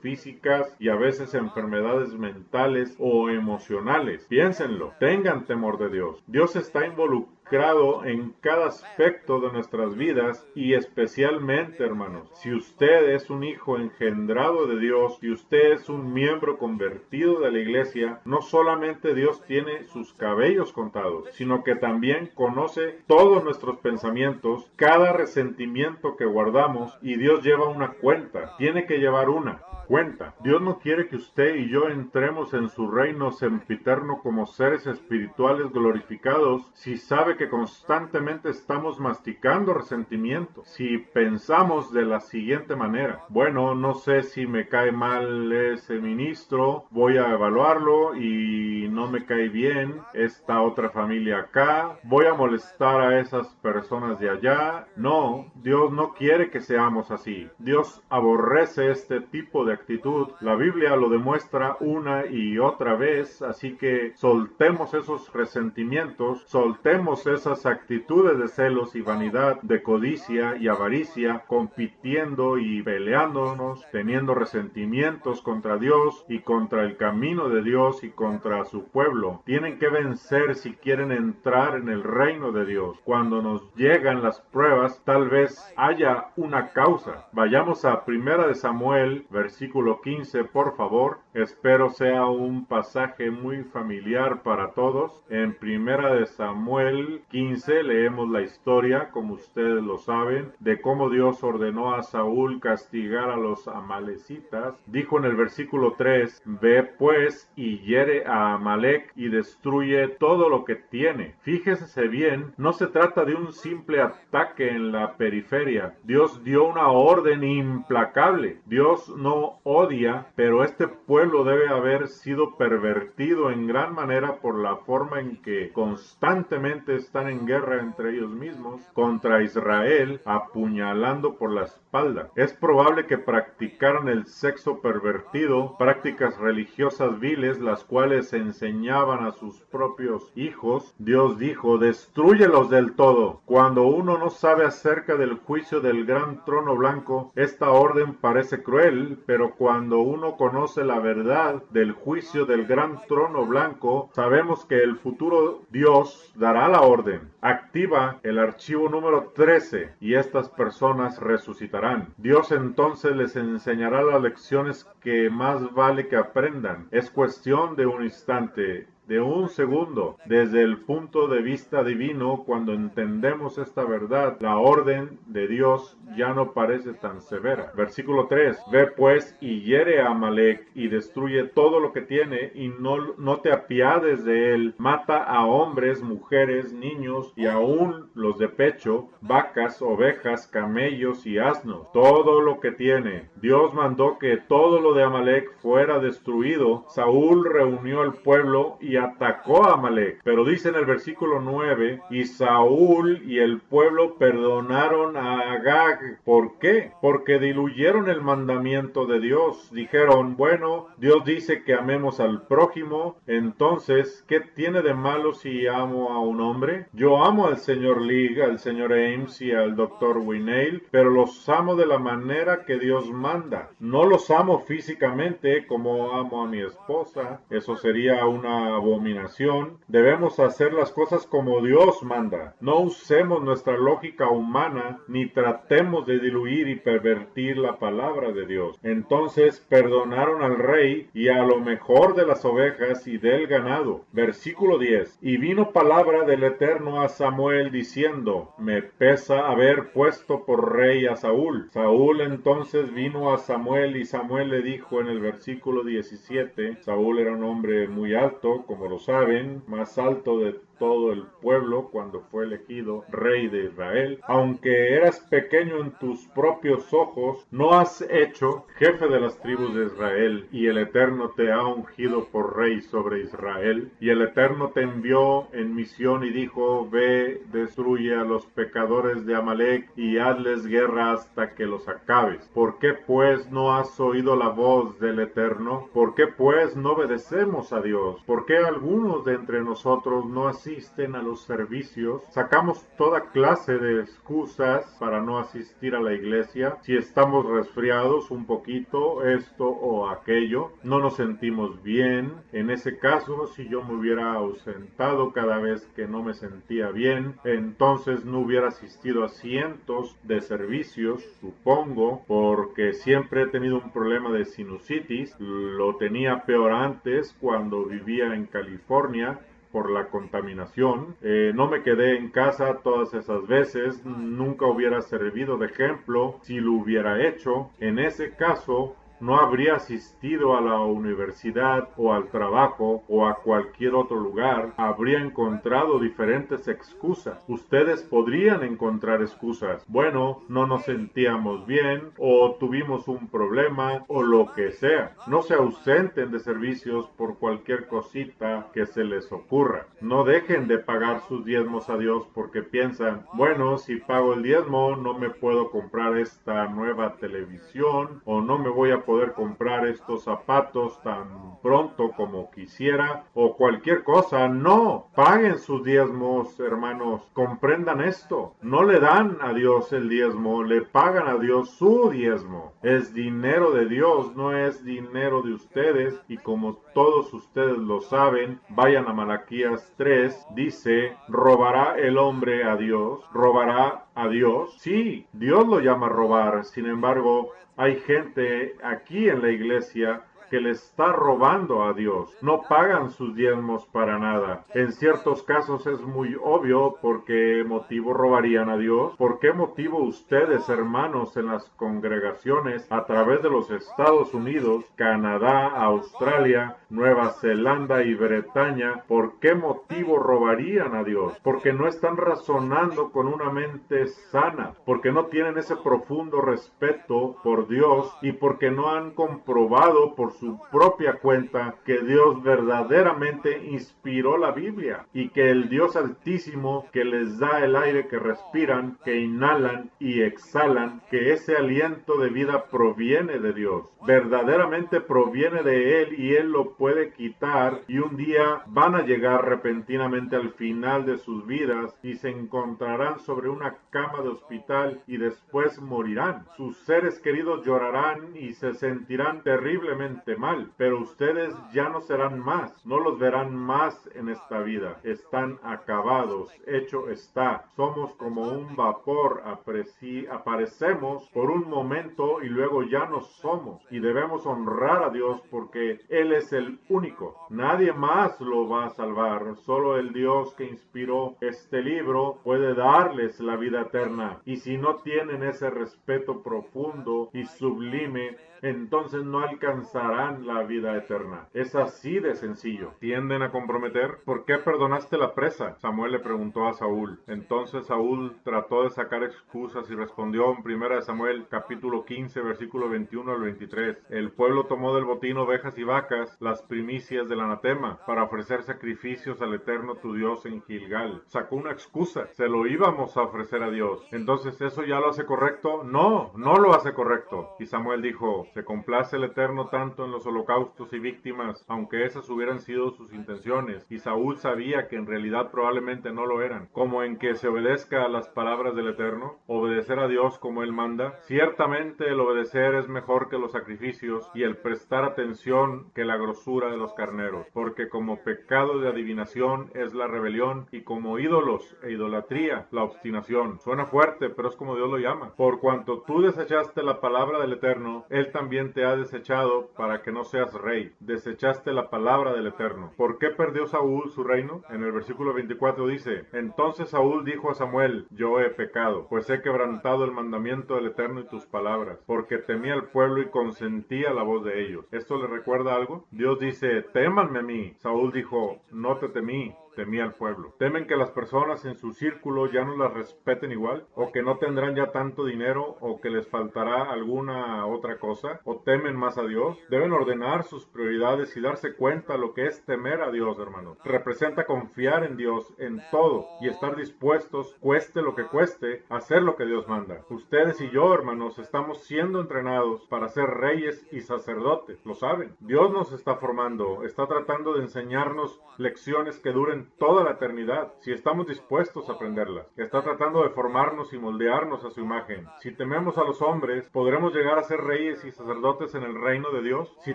físicas y a veces enfermedades mentales o emocionales. Piénsenlo, tengan temor de Dios. Dios está involucrado en cada aspecto de nuestras vidas y especialmente, hermanos, si usted es un hijo engendrado de Dios, si usted es un miembro convertido de la iglesia, no solamente Dios tiene sus cabellos contados, sino que también conoce todos nuestros pensamientos, cada resentimiento que guardamos, y Dios lleva una cuenta, tiene que llevar una cuenta. Dios no quiere que usted y yo entremos en su reino sempiterno como seres espirituales glorificados si sabe que constantemente estamos masticando resentimiento. Si pensamos de la siguiente manera: bueno, no sé si me cae mal ese ministro, voy a evaluarlo y no me cae bien esta otra familia acá, voy a molestar a esas personas de allá. No, Dios no quiere que seamos así. Dios aborrece este tipo de actitud. La Biblia lo demuestra una y otra vez, así que soltemos esos resentimientos, soltemos esas actitudes de celos y vanidad, de codicia y avaricia, compitiendo y peleándonos, teniendo resentimientos contra Dios y contra el camino de Dios y contra su pueblo. Tienen que vencer si quieren entrar en el reino de Dios. Cuando nos llegan las pruebas, tal vez haya una causa. Vayamos a 1 de Samuel, versículo 15, por favor. Espero sea un pasaje muy familiar para todos. En 1 de Samuel 15 leemos la historia, como ustedes lo saben, de cómo Dios ordenó a Saúl castigar a los amalecitas. Dijo en el versículo 3: ve pues y hiere a Amalec y destruye todo lo que tiene. Fíjese bien, no se trata de un simple ataque en la periferia. Dios dio una orden implacable. Dios no odia, pero este pueblo debe haber sido pervertido en gran manera por la forma en que constantemente están en guerra entre ellos mismos contra Israel, apuñalando por la espalda. Es probable que practicaran el sexo pervertido, prácticas religiosas viles, las cuales enseñaban a sus propios hijos. Dios dijo: destrúyelos del todo. Cuando uno no sabe acerca del juicio del gran trono blanco, esta orden parece cruel, pero cuando uno conoce la verdad del juicio del gran trono blanco, sabemos que el futuro Dios dará la orden. Activa el archivo número 13 y estas personas resucitarán. Dios entonces les enseñará las lecciones que más vale que aprendan. Es cuestión de un instante, de un segundo. Desde el punto de vista divino, cuando entendemos esta verdad, la orden de Dios ya no parece tan severa. Versículo 3: ve pues y hiere a Amalec y destruye todo lo que tiene y no te apiades de él. Mata a hombres, mujeres, niños y aún los de pecho, vacas, ovejas, camellos y asnos, todo lo que tiene. Dios mandó que todo lo de Amalec fuera destruido. Saúl reunió al pueblo y atacó a Amalec. Pero dice en el versículo 9: y Saúl y el pueblo perdonaron a Agag. ¿Por qué? Porque diluyeron el mandamiento de Dios. Dijeron: bueno, Dios dice que amemos al prójimo, entonces, ¿qué tiene de malo si amo a un hombre? Yo amo al señor League, al señor Ames y al doctor Winnail, pero los amo de la manera que Dios manda. No los amo físicamente como amo a mi esposa. Eso sería una abominación. Debemos hacer las cosas como Dios manda. No usemos nuestra lógica humana ni tratemos de diluir y pervertir la palabra de Dios. Entonces perdonaron al rey y a lo mejor de las ovejas y del ganado. Versículo 10. Y vino palabra del Eterno a Samuel diciendo: me pesa haber puesto por rey a Saúl. Saúl entonces vino a Samuel y Samuel le dijo en el versículo 17, Saúl era un hombre muy alto, como lo saben, más alto de todo el pueblo cuando fue elegido rey de Israel. Aunque eras pequeño en tus propios ojos, no has hecho jefe de las tribus de Israel, y el Eterno te ha ungido por rey sobre Israel. Y el Eterno te envió en misión y dijo: ve, destruye a los pecadores de Amalec y hazles guerra hasta que los acabes. ¿Por qué pues no has oído la voz del Eterno? ¿Por qué pues no obedecemos a Dios? ¿Por qué algunos de entre nosotros no asisten a los servicios? Sacamos toda clase de excusas para no asistir a la iglesia. Si estamos resfriados un poquito, esto o aquello, no nos sentimos bien. En ese caso, si yo me hubiera ausentado cada vez que no me sentía bien, entonces no hubiera asistido a cientos de servicios, supongo, porque siempre he tenido un problema de sinusitis. Lo tenía peor antes cuando vivía en California por la contaminación. No me quedé en casa todas esas veces. Nunca hubiera servido de ejemplo si lo hubiera hecho. En ese caso, no habría asistido a la universidad o al trabajo o a cualquier otro lugar. Habría encontrado diferentes excusas. Ustedes podrían encontrar excusas. Bueno, no nos sentíamos bien, o tuvimos un problema, o lo que sea. No se ausenten de servicios por cualquier cosita que se les ocurra. No dejen de pagar sus diezmos a Dios porque piensan: bueno, si pago el diezmo no me puedo comprar esta nueva televisión, o no me voy a poder comprar estos zapatos tan pronto como quisiera, o cualquier cosa. No, paguen sus diezmos, hermanos. Comprendan esto. No le dan a Dios el diezmo, le pagan a Dios su diezmo. Es dinero de Dios, no es dinero de ustedes. Y como todos ustedes lo saben, vayan a Malaquías 3, dice: ¿robará el hombre a Dios? ¿Robará a Dios? Sí, Dios lo llama robar. Sin embargo, hay gente aquí en la iglesia que le está robando a Dios. No pagan sus diezmos para nada. En ciertos casos es muy obvio por qué motivo robarían a Dios. ¿Por qué motivo ustedes, hermanos, en las congregaciones a través de los Estados Unidos, Canadá, Australia, Nueva Zelanda y Bretaña, por qué motivo robarían a Dios? Porque no están razonando con una mente sana, porque no tienen ese profundo respeto por Dios y porque no han comprobado por su propia cuenta que Dios verdaderamente inspiró la Biblia, y que el Dios Altísimo que les da el aire que respiran, que inhalan y exhalan, que ese aliento de vida proviene de Dios, verdaderamente proviene de Él, y Él lo puede quitar, y un día van a llegar repentinamente al final de sus vidas y se encontrarán sobre una cama de hospital y después morirán. Sus seres queridos llorarán y se sentirán terriblemente mal, pero ustedes ya no serán más, no los verán más en esta vida. Están acabados, hecho está. Somos como un vapor, aparecemos por un momento y luego ya no somos, y debemos honrar a Dios porque Él es el único. Nadie más lo va a salvar. Solo el Dios que inspiró este libro puede darles la vida eterna, y si no tienen ese respeto profundo y sublime, entonces no alcanzarán la vida eterna. Es así de sencillo. ¿Tienden a comprometer? ¿Por qué perdonaste la presa? Samuel le preguntó a Saúl. Entonces Saúl trató de sacar excusas y respondió en 1 Samuel capítulo 15 versículo 21 al 23. El pueblo tomó del botín ovejas y vacas, las primicias del anatema, para ofrecer sacrificios al Eterno tu Dios en Gilgal. Sacó una excusa. Se lo íbamos a ofrecer a Dios. Entonces, ¿eso ya lo hace correcto? No, no lo hace correcto. Y Samuel dijo: Se complace el Eterno tanto en los holocaustos y víctimas, aunque esas hubieran sido sus intenciones, y Saúl sabía que en realidad probablemente no lo eran, como en que se obedezca a las palabras del Eterno, obedecer a Dios como Él manda. Ciertamente el obedecer es mejor que los sacrificios y el prestar atención que la grosura de los carneros, porque como pecado de adivinación es la rebelión y como ídolos e idolatría la obstinación. Suena fuerte, pero es como Dios lo llama. Por cuanto tú desechaste la palabra del Eterno, Él también te ha desechado para que no seas rey. Desechaste la palabra del Eterno. ¿Por qué perdió Saúl su reino? En el versículo 24 dice: Entonces Saúl dijo a Samuel: Yo he pecado, pues he quebrantado el mandamiento del Eterno y tus palabras, porque temí al pueblo y consentí a la voz de ellos. ¿Esto le recuerda algo? Dios dice: Témanme a mí. Saúl dijo: No te temí, temí al pueblo. ¿Temen que las personas en su círculo ya no las respeten igual? ¿O que no tendrán ya tanto dinero? ¿O que les faltará alguna otra cosa? ¿O temen más a Dios? Deben ordenar sus prioridades y darse cuenta lo que es temer a Dios, hermanos. Representa confiar en Dios en todo y estar dispuestos, cueste lo que cueste, a hacer lo que Dios manda. Ustedes y yo, hermanos, estamos siendo entrenados para ser reyes y sacerdotes. Lo saben. Dios nos está formando, está tratando de enseñarnos lecciones que duren toda la eternidad, si estamos dispuestos a aprenderlas. Está tratando de formarnos y moldearnos a su imagen. Si tememos a los hombres, ¿podremos llegar a ser reyes y sacerdotes en el reino de Dios? Si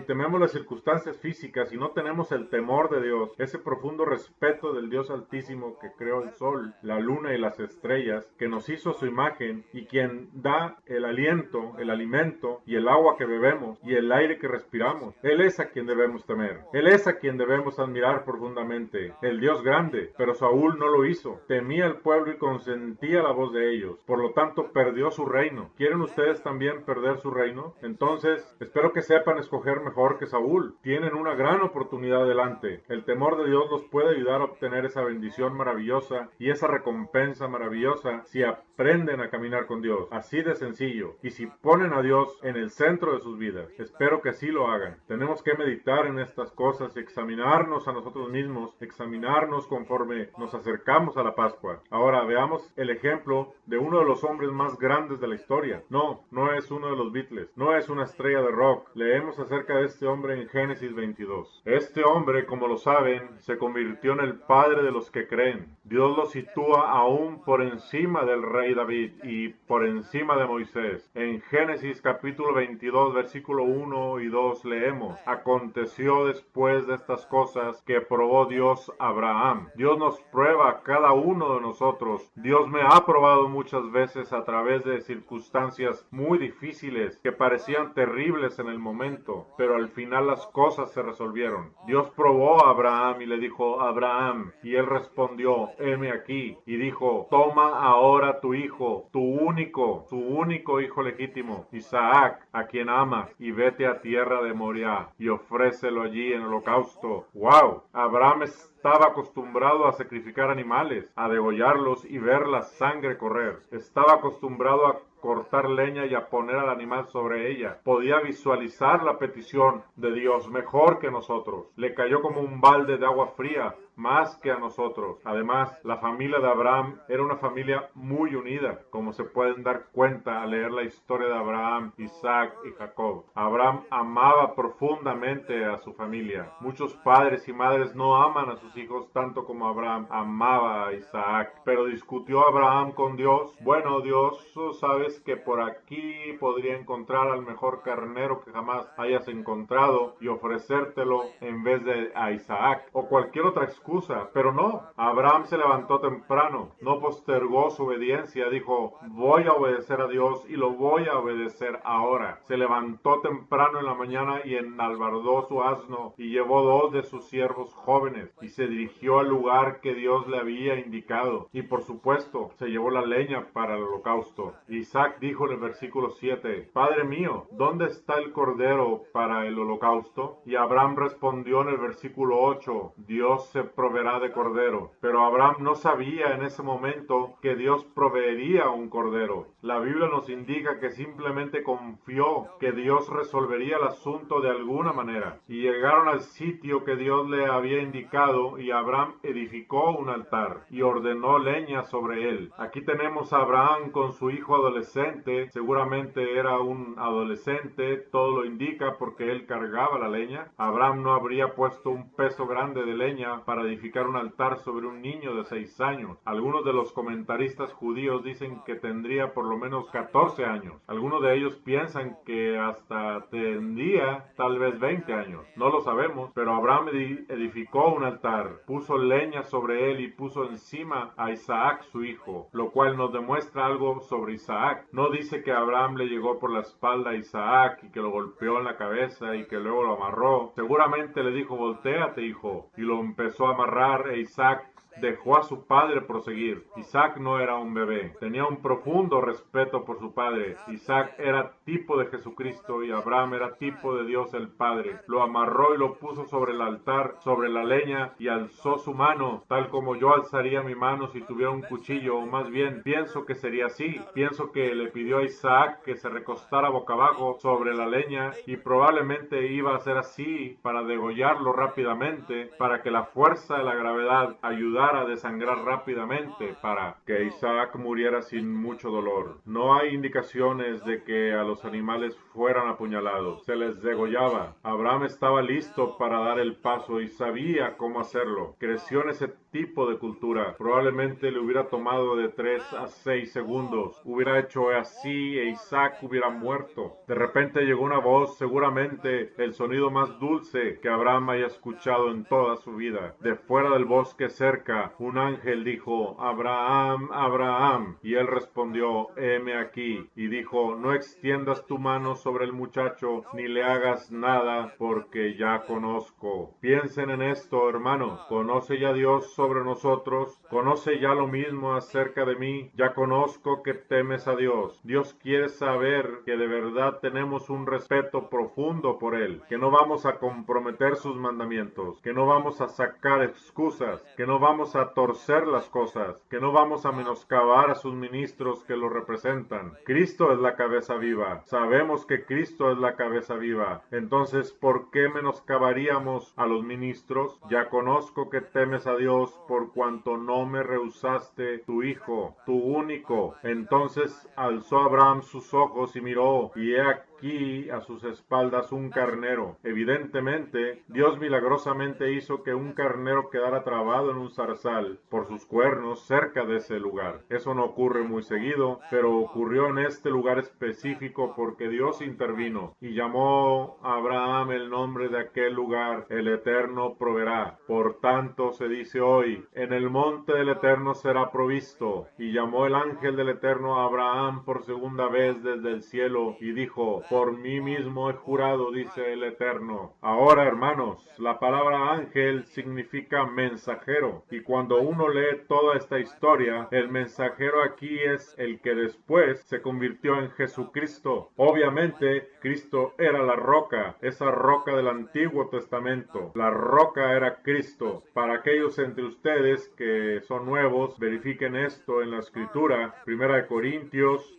tememos las circunstancias físicas y no tenemos el temor de Dios, ese profundo respeto del Dios Altísimo que creó el sol, la luna y las estrellas, que nos hizo a su imagen y quien da el aliento, el alimento y el agua que bebemos y el aire que respiramos, Él es a quien debemos temer. Él es a quien debemos admirar profundamente, el Dios grande. Pero Saúl no lo hizo. Temía al pueblo y consentía la voz de ellos. Por lo tanto, perdió su reino. ¿Quieren ustedes también perder su reino? Entonces, espero que sepan escoger mejor que Saúl. Tienen una gran oportunidad delante. El temor de Dios los puede ayudar a obtener esa bendición maravillosa y esa recompensa maravillosa si aprenden a caminar con Dios. Así de sencillo. Y si ponen a Dios en el centro de sus vidas. Espero que así lo hagan. Tenemos que meditar en estas cosas y examinarnos a nosotros mismos, examinarnos conforme nos acercamos a la Pascua. Ahora veamos el ejemplo de uno de los hombres más grandes de la historia. No, no es uno de los Beatles, no es una estrella de rock. Leemos acerca de este hombre en Génesis 22. Este hombre, como lo saben, se convirtió en el padre de los que creen. Dios lo sitúa aún por encima del rey David y por encima de Moisés. En Génesis capítulo 22, versículo 1 y 2 leemos: Aconteció después de estas cosas que probó Dios a Abraham. Dios nos prueba a cada uno de nosotros. Dios me ha probado muchas veces a través de circunstancias muy difíciles que parecían terribles en el momento, pero al final las cosas se resolvieron. Dios probó a Abraham y le dijo: Abraham, y él respondió: heme aquí. Y dijo: toma ahora tu hijo, tu único hijo legítimo, Isaac, a quien amas, y vete a tierra de Moriah y ofrécelo allí en holocausto. ¡Wow! Abraham estaba acostumbrado a sacrificar animales, a degollarlos y ver la sangre correr. Estaba acostumbrado a cortar leña y a poner al animal sobre ella. Podía visualizar la petición de Dios mejor que nosotros. Le cayó como un balde de agua fría, más que a nosotros. Además, la familia de Abraham era una familia muy unida, como se pueden dar cuenta al leer la historia de Abraham, Isaac y Jacob. Abraham amaba profundamente a su familia. Muchos padres y madres no aman a sus hijos tanto como Abraham amaba a Isaac. Pero discutió Abraham con Dios. Bueno, Dios, sabes que por aquí podría encontrar al mejor carnero que jamás hayas encontrado y ofrecértelo en vez de a Isaac o cualquier otra excusa, pero no. Abraham se levantó temprano, no postergó su obediencia, dijo: voy a obedecer a Dios y lo voy a obedecer ahora. Se levantó temprano en la mañana y enalbardó su asno y llevó 2 de sus siervos jóvenes y se dirigió al lugar que Dios le había indicado y por supuesto se llevó la leña para el holocausto. Isaac dijo en el versículo 7: Padre mío, ¿dónde está el cordero para el holocausto? Y Abraham respondió en el versículo 8: Dios se proveerá de cordero. Pero Abraham no sabía en ese momento que Dios proveería un cordero. La Biblia nos indica que simplemente confió que Dios resolvería el asunto de alguna manera. Y llegaron al sitio que Dios le había indicado y Abraham edificó un altar y ordenó leña sobre él. Aquí tenemos a Abraham con su hijo adolescente. Seguramente era un adolescente, todo lo indica porque él cargaba la leña. Abraham no habría puesto un peso grande de leña para edificar un altar sobre un niño de 6 años. Algunos de los comentaristas judíos dicen que tendría por lo menos 14 años. Algunos de ellos piensan que hasta tendría tal vez 20 años. No lo sabemos, pero Abraham edificó un altar, puso leña sobre él y puso encima a Isaac su hijo, lo cual nos demuestra algo sobre Isaac. No dice que Abraham le llegó por la espalda a Isaac y que lo golpeó en la cabeza y que luego lo amarró. Seguramente le dijo: voltéate, hijo, y lo empezó a amarrar, e Isaac dejó a su padre proseguir. Isaac no era un bebé, tenía un profundo respeto por su padre. Isaac era tipo de Jesucristo y Abraham era tipo de Dios el Padre. Lo amarró y lo puso sobre el altar, sobre la leña, y alzó su mano, tal como yo alzaría mi mano si tuviera un cuchillo, o más bien pienso que sería así. Pienso que le pidió a Isaac que se recostara boca abajo sobre la leña, y probablemente iba a hacer así para degollarlo rápidamente, para que la fuerza de la gravedad ayudara a desangrar rápidamente, para que Isaac muriera sin mucho dolor. No hay indicaciones de que a los animales fueran apuñalados, se les degollaba. Abraham estaba listo para dar el paso y sabía cómo hacerlo. Creció en ese tipo de cultura. Probablemente le hubiera tomado de 3 a 6 segundos. Hubiera hecho así e Isaac hubiera muerto. De repente llegó una voz, seguramente el sonido más dulce que Abraham haya escuchado en toda su vida. De fuera del bosque cerca, un ángel dijo: Abraham, Abraham. Y él respondió: heme aquí. Y dijo: no extiendas tu mano sobre el muchacho, ni le hagas nada, porque ya conozco. Piensen en esto, hermanos. ¿Conoce ya Dios sobre nosotros? ¿Conoce ya lo mismo acerca de mí? Ya conozco que temes a Dios. Dios quiere saber que de verdad tenemos un respeto profundo por Él, que no vamos a comprometer sus mandamientos, que no vamos a sacar excusas, que no vamos a torcer las cosas, que no vamos a menoscabar a sus ministros que lo representan. Cristo es la cabeza viva. Sabemos que Cristo es la cabeza viva. Entonces, ¿por qué menoscabaríamos a los ministros? Ya conozco que temes a Dios, por cuanto no me rehusaste tu hijo, tu único. Entonces alzó Abraham sus ojos y miró, y he aquí a sus espaldas un carnero. Evidentemente, Dios milagrosamente hizo que un carnero quedara trabado en un zarzal por sus cuernos cerca de ese lugar. Eso no ocurre muy seguido, pero ocurrió en este lugar específico porque Dios intervino y llamó a Abraham el nombre de aquel lugar: el Eterno proveerá. Por tanto, se dice hoy: en el monte del Eterno será provisto. Y llamó el ángel del Eterno a Abraham por segunda vez desde el cielo y dijo: por mí mismo he jurado, dice el Eterno. Ahora, hermanos, la palabra ángel significa mensajero, y cuando uno lee toda esta historia, el mensajero aquí es el que después se convirtió en Jesucristo. Obviamente, Cristo era la roca, esa roca del Antiguo Testamento. La roca era Cristo. Para aquellos entre ustedes que son nuevos, verifiquen esto en la Escritura. 1 Corintios,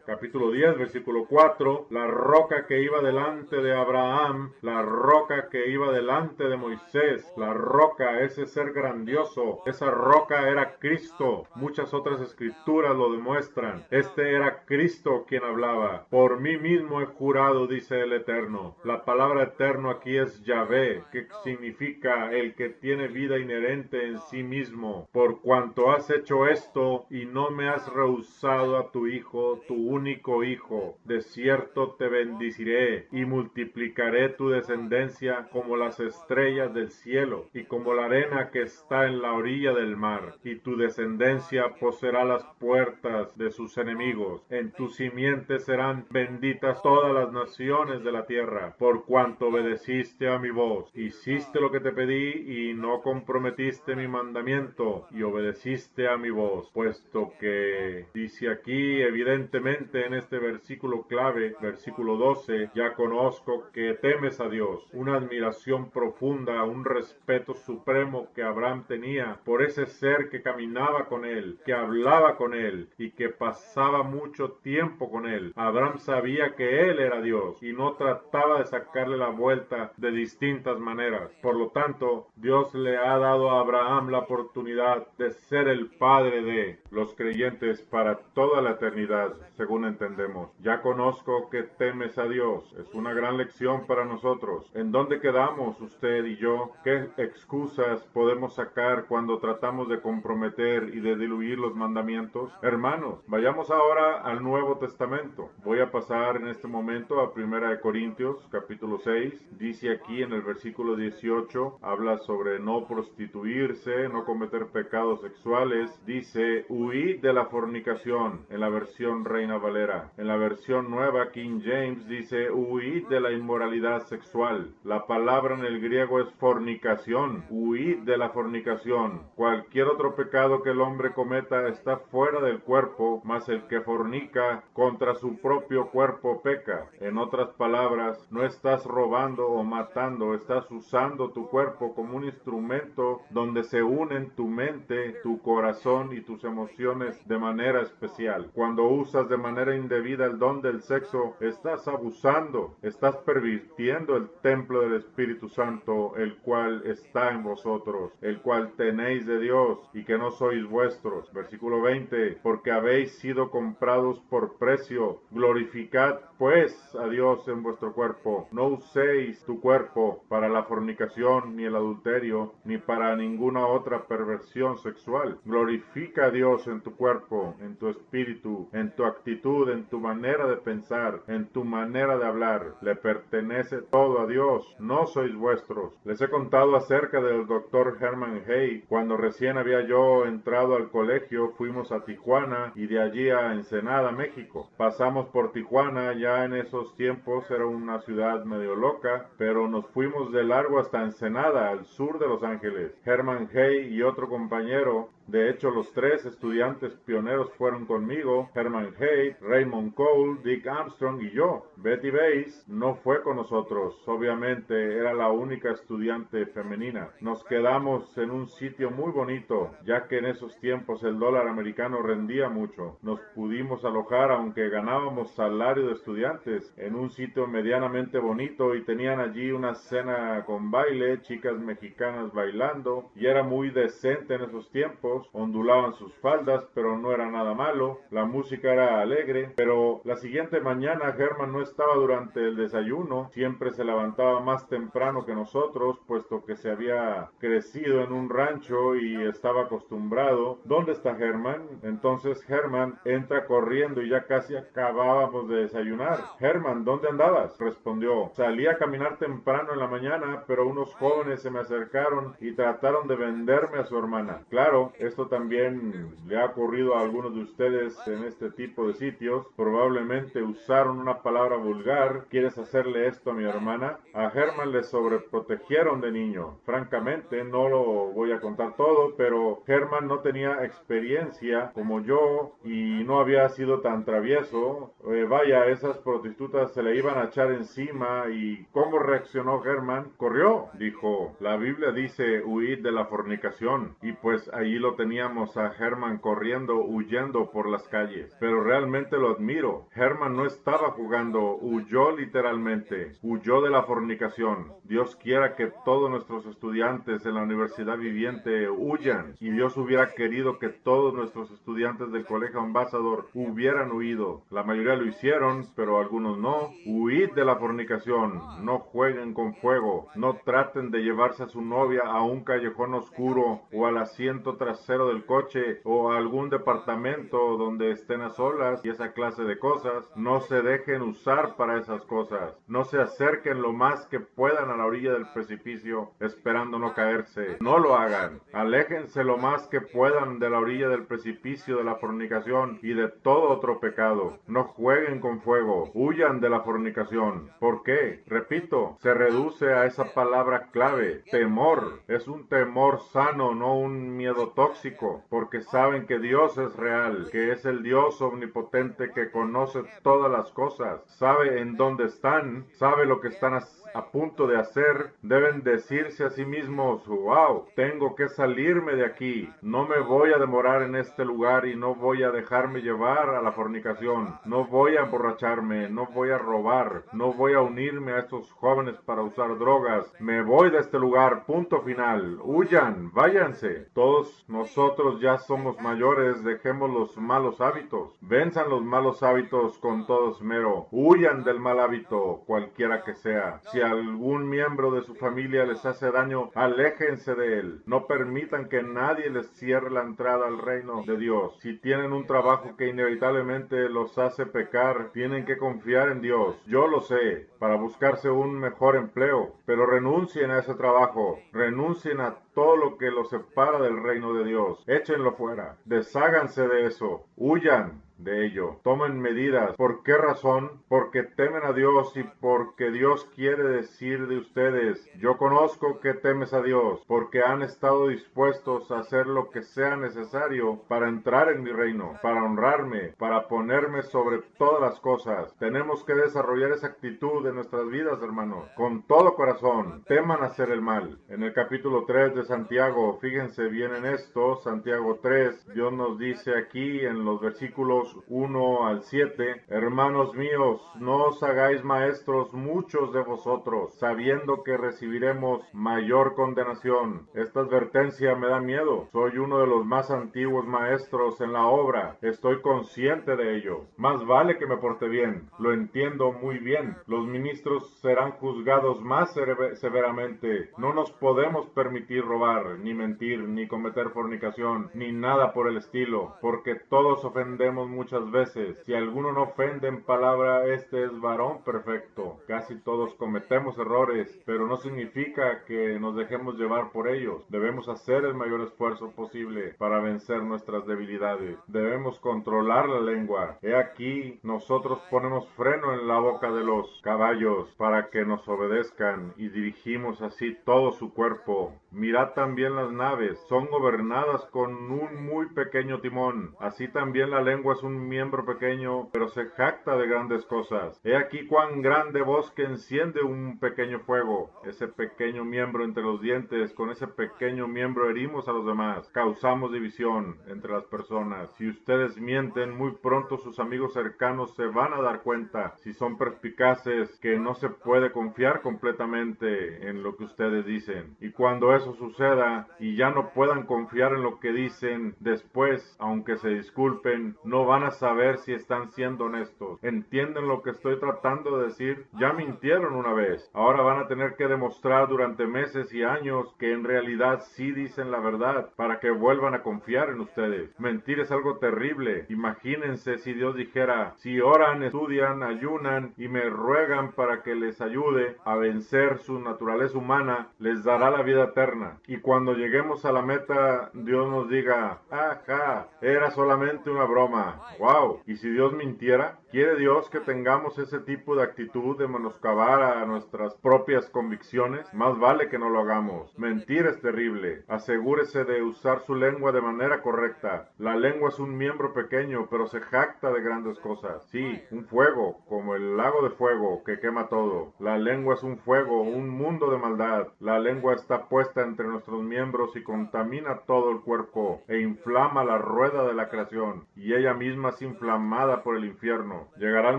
capítulo 10, versículo 4. La roca que iba delante de Abraham, la roca que iba delante de Moisés, la roca, ese ser grandioso, esa roca era Cristo. Muchas otras escrituras lo demuestran. Este era Cristo quien hablaba. Por mí mismo he jurado, dice el Eterno. La palabra eterno aquí es Yahvé, que significa el que tiene vida inherente en sí mismo. Por cuanto has hecho esto y no me has rehusado a tu hijo, tu único hijo, de cierto te bendeciré y multiplicaré tu descendencia como las estrellas del cielo y como la arena que está en la orilla del mar, y tu descendencia poseerá las puertas de sus enemigos. En tu simiente serán benditas todas las naciones de la tierra, por cuanto obedeciste a mi voz. Hiciste lo que te pedí y no con comprometiste mi mandamiento y obedeciste a mi voz, puesto que dice aquí evidentemente en este versículo clave, versículo 12, ya conozco que temes a Dios, una admiración profunda, un respeto supremo que Abraham tenía por ese ser que caminaba con él, que hablaba con él y que pasaba mucho tiempo con él. Abraham sabía que él era Dios y no trataba de sacarle la vuelta de distintas maneras. Por lo tanto, Dios le ha dado a Abraham la oportunidad de ser el padre de los creyentes para toda la eternidad, según entendemos. Ya conozco que temes a Dios. Es una gran lección para nosotros. ¿En dónde quedamos usted y yo? ¿Qué excusas podemos sacar cuando tratamos de comprometer y de diluir los mandamientos? Hermanos, vayamos ahora al Nuevo Testamento. Voy a pasar en este momento a 1 Corintios, capítulo 6. Dice aquí en el versículo 18, habla sobre no prostituirse, no cometer pecados sexuales. Dice, huid de la fornicación, en la versión Reina Valera. En la versión nueva, King James, dice, huid de la inmoralidad sexual. La palabra en el griego es fornicación. Huid de la fornicación. Cualquier otro pecado que el hombre cometa está fuera del cuerpo, mas el que fornica contra su propio cuerpo peca. En otras palabras, no estás robando o matando, estás usando tu cuerpo como un instrumento donde se unen tu mente, tu corazón y tus emociones de manera especial. Cuando usas de manera indebida el don del sexo, estás abusando, estás pervirtiendo el templo del Espíritu Santo, el cual está en vosotros, el cual tenéis de Dios y que no sois vuestros. Versículo 20, porque habéis sido comprados por precio, glorificad pues a Dios en vuestro cuerpo. No uséis tu cuerpo para la fornicación, ni el adulterio, ni para ninguna otra perversión sexual. Glorifica a Dios en tu cuerpo, en tu espíritu, en tu actitud, en tu manera de pensar, en tu manera de hablar. Le pertenece todo a Dios, no sois vuestros. Les he contado acerca del doctor Herman Hay. Cuando recién había yo entrado al colegio, fuimos a Tijuana y de allí a Ensenada, México. Pasamos por Tijuana, ya en esos tiempos era una ciudad medio loca, pero nos fuimos de largo hasta Ensenada, al sur de Los Ángeles. Herman Hay y otro compañero, de hecho los tres estudiantes pioneros fueron conmigo, Herman Hay, Raymond Cole, Dick Armstrong y yo. Betty Bates no fue con nosotros, obviamente era la única estudiante femenina. Nos quedamos en un sitio muy bonito, ya que en esos tiempos el dólar americano rendía mucho. Nos pudimos alojar, aunque ganábamos salario de estudiantes, en un sitio medianamente bonito y tenían allí una cena con baile, chicas mexicanas bailando, y era muy decente en esos tiempos. Ondulaban sus faldas, pero no era nada malo. La música era alegre, pero la siguiente mañana Herman no estaba durante el desayuno. Siempre se levantaba más temprano que nosotros, puesto que se había crecido en un rancho y estaba acostumbrado. ¿Dónde está Herman? Entonces Herman entra corriendo y ya casi acabábamos de desayunar. Herman, ¿dónde andabas? Respondió, salí a caminar temprano en la mañana, pero unos jóvenes se me acercaron y trataron de venderme a su hermana. Claro, esto también le ha ocurrido a algunos de ustedes en este tipo de sitios. Probablemente usaron una palabra vulgar. ¿Quieres hacerle esto a mi hermana? A Herman le sobreprotegieron de niño. Francamente, no lo voy a contar todo, pero Herman no tenía experiencia como yo y no había sido tan travieso. Vaya, esas prostitutas se le iban a echar encima. ¿Y cómo reaccionó Herman? Corrió, dijo. La Biblia dice huid de la fornicación, y pues allí lo teníamos a Herman corriendo, huyendo por las calles. Pero realmente lo admiro. Herman no estaba jugando, huyó literalmente, huyó de la fornicación. Dios quiera que todos nuestros estudiantes en la Universidad Viviente huyan, y Dios hubiera querido que todos nuestros estudiantes del Colegio Ambassador hubieran huido. La mayoría lo hicieron, pero algunos no. Huid de la fornicación, no jueguen con fuego, no traten de llevarse a su novia a un callejón oscuro o al asiento trasero trasero del coche o a algún departamento donde estén a solas y esa clase de cosas. No se dejen usar para esas cosas. No se acerquen lo más que puedan a la orilla del precipicio esperando no caerse. No lo hagan. Aléjense lo más que puedan de la orilla del precipicio de la fornicación y de todo otro pecado. No jueguen con fuego. Huyan de la fornicación. ¿Por qué? Repito, se reduce a esa palabra clave, temor. Es un temor sano, no un miedo tóxico, porque saben que Dios es real, que es el Dios omnipotente que conoce todas las cosas, sabe en dónde están, sabe lo que están a punto de hacer. Deben decirse a sí mismos, wow, tengo que salirme de aquí, no me voy a demorar en este lugar y no voy a dejarme llevar a la fornicación, no voy a emborracharme, no voy a robar, no voy a unirme a estos jóvenes para usar drogas, me voy de este lugar, punto final. Huyan, váyanse. Todos nosotros ya somos mayores, dejemos los malos hábitos, venzan los malos hábitos con todo esmero, huyan del mal hábito, cualquiera que sea. Si algún miembro de su familia les hace daño, aléjense de él. No permitan que nadie les cierre la entrada al reino de Dios. Si tienen un trabajo que inevitablemente los hace pecar, tienen que confiar en Dios. Yo lo sé, para buscarse un mejor empleo, pero renuncien a ese trabajo, renuncien a todo lo que los separa del reino de Dios. Échenlo fuera, desháganse de eso, huyan de ello. Tomen medidas. ¿Por qué razón? Porque temen a Dios y porque Dios quiere decir de ustedes, yo conozco que temes a Dios, porque han estado dispuestos a hacer lo que sea necesario para entrar en mi reino, para honrarme, para ponerme sobre todas las cosas. Tenemos que desarrollar esa actitud en nuestras vidas, hermanos, con todo corazón. Teman hacer el mal. En el capítulo 3 de Santiago, fíjense bien en esto, Santiago 3, Dios nos dice aquí en los versículos 1 al 7, hermanos míos, no os hagáis maestros muchos de vosotros, sabiendo que recibiremos mayor condenación. Esta advertencia me da miedo. Soy uno de los más antiguos maestros en la obra. Estoy consciente de ello. Más vale que me porte bien. Lo entiendo muy bien. Los ministros serán juzgados más severamente. No nos podemos permitir robar, ni mentir, ni cometer fornicación, ni nada por el estilo, porque todos ofendemos muchas veces. Si alguno no ofende en palabra, este es varón perfecto. Casi todos cometemos errores, pero no significa que nos dejemos llevar por ellos. Debemos hacer el mayor esfuerzo posible para vencer nuestras debilidades. Debemos controlar la lengua. He aquí, nosotros ponemos freno en la boca de los caballos para que nos obedezcan y dirigimos así todo su cuerpo. Mirad también las naves, son gobernadas con un muy pequeño timón. Así también la lengua es un miembro pequeño, pero se jacta de grandes cosas. He aquí cuán grande bosque enciende un pequeño fuego. Ese pequeño miembro entre los dientes, con ese pequeño miembro herimos a los demás. Causamos división entre las personas. Si ustedes mienten, muy pronto sus amigos cercanos se van a dar cuenta, si son perspicaces, que no se puede confiar completamente en lo que ustedes dicen. Y cuando eso suceda y ya no puedan confiar en lo que dicen después, aunque se disculpen, no van a saber si están siendo honestos. ¿Entienden lo que estoy tratando de decir? Ya mintieron una vez. Ahora van a tener que demostrar durante meses y años que en realidad sí dicen la verdad para que vuelvan a confiar en ustedes. Mentir es algo terrible. Imagínense si Dios dijera, si oran, estudian, ayunan y me ruegan para que les ayude a vencer su naturaleza humana, les dará la vida eterna. Y cuando lleguemos a la meta, Dios nos diga, ajá, era solamente una broma. ¡Wow! ¿Y si Dios mintiera? ¿Quiere Dios que tengamos ese tipo de actitud de menoscabar a nuestras propias convicciones? Más vale que no lo hagamos. Mentir es terrible. Asegúrese de usar su lengua de manera correcta. La lengua es un miembro pequeño, pero se jacta de grandes cosas. Sí, un fuego, como el lago de fuego que quema todo. La lengua es un fuego, un mundo de maldad. La lengua está puesta entre nuestros miembros y contamina todo el cuerpo e inflama la rueda de la creación. Y ella misma más inflamada por el infierno. Llegará el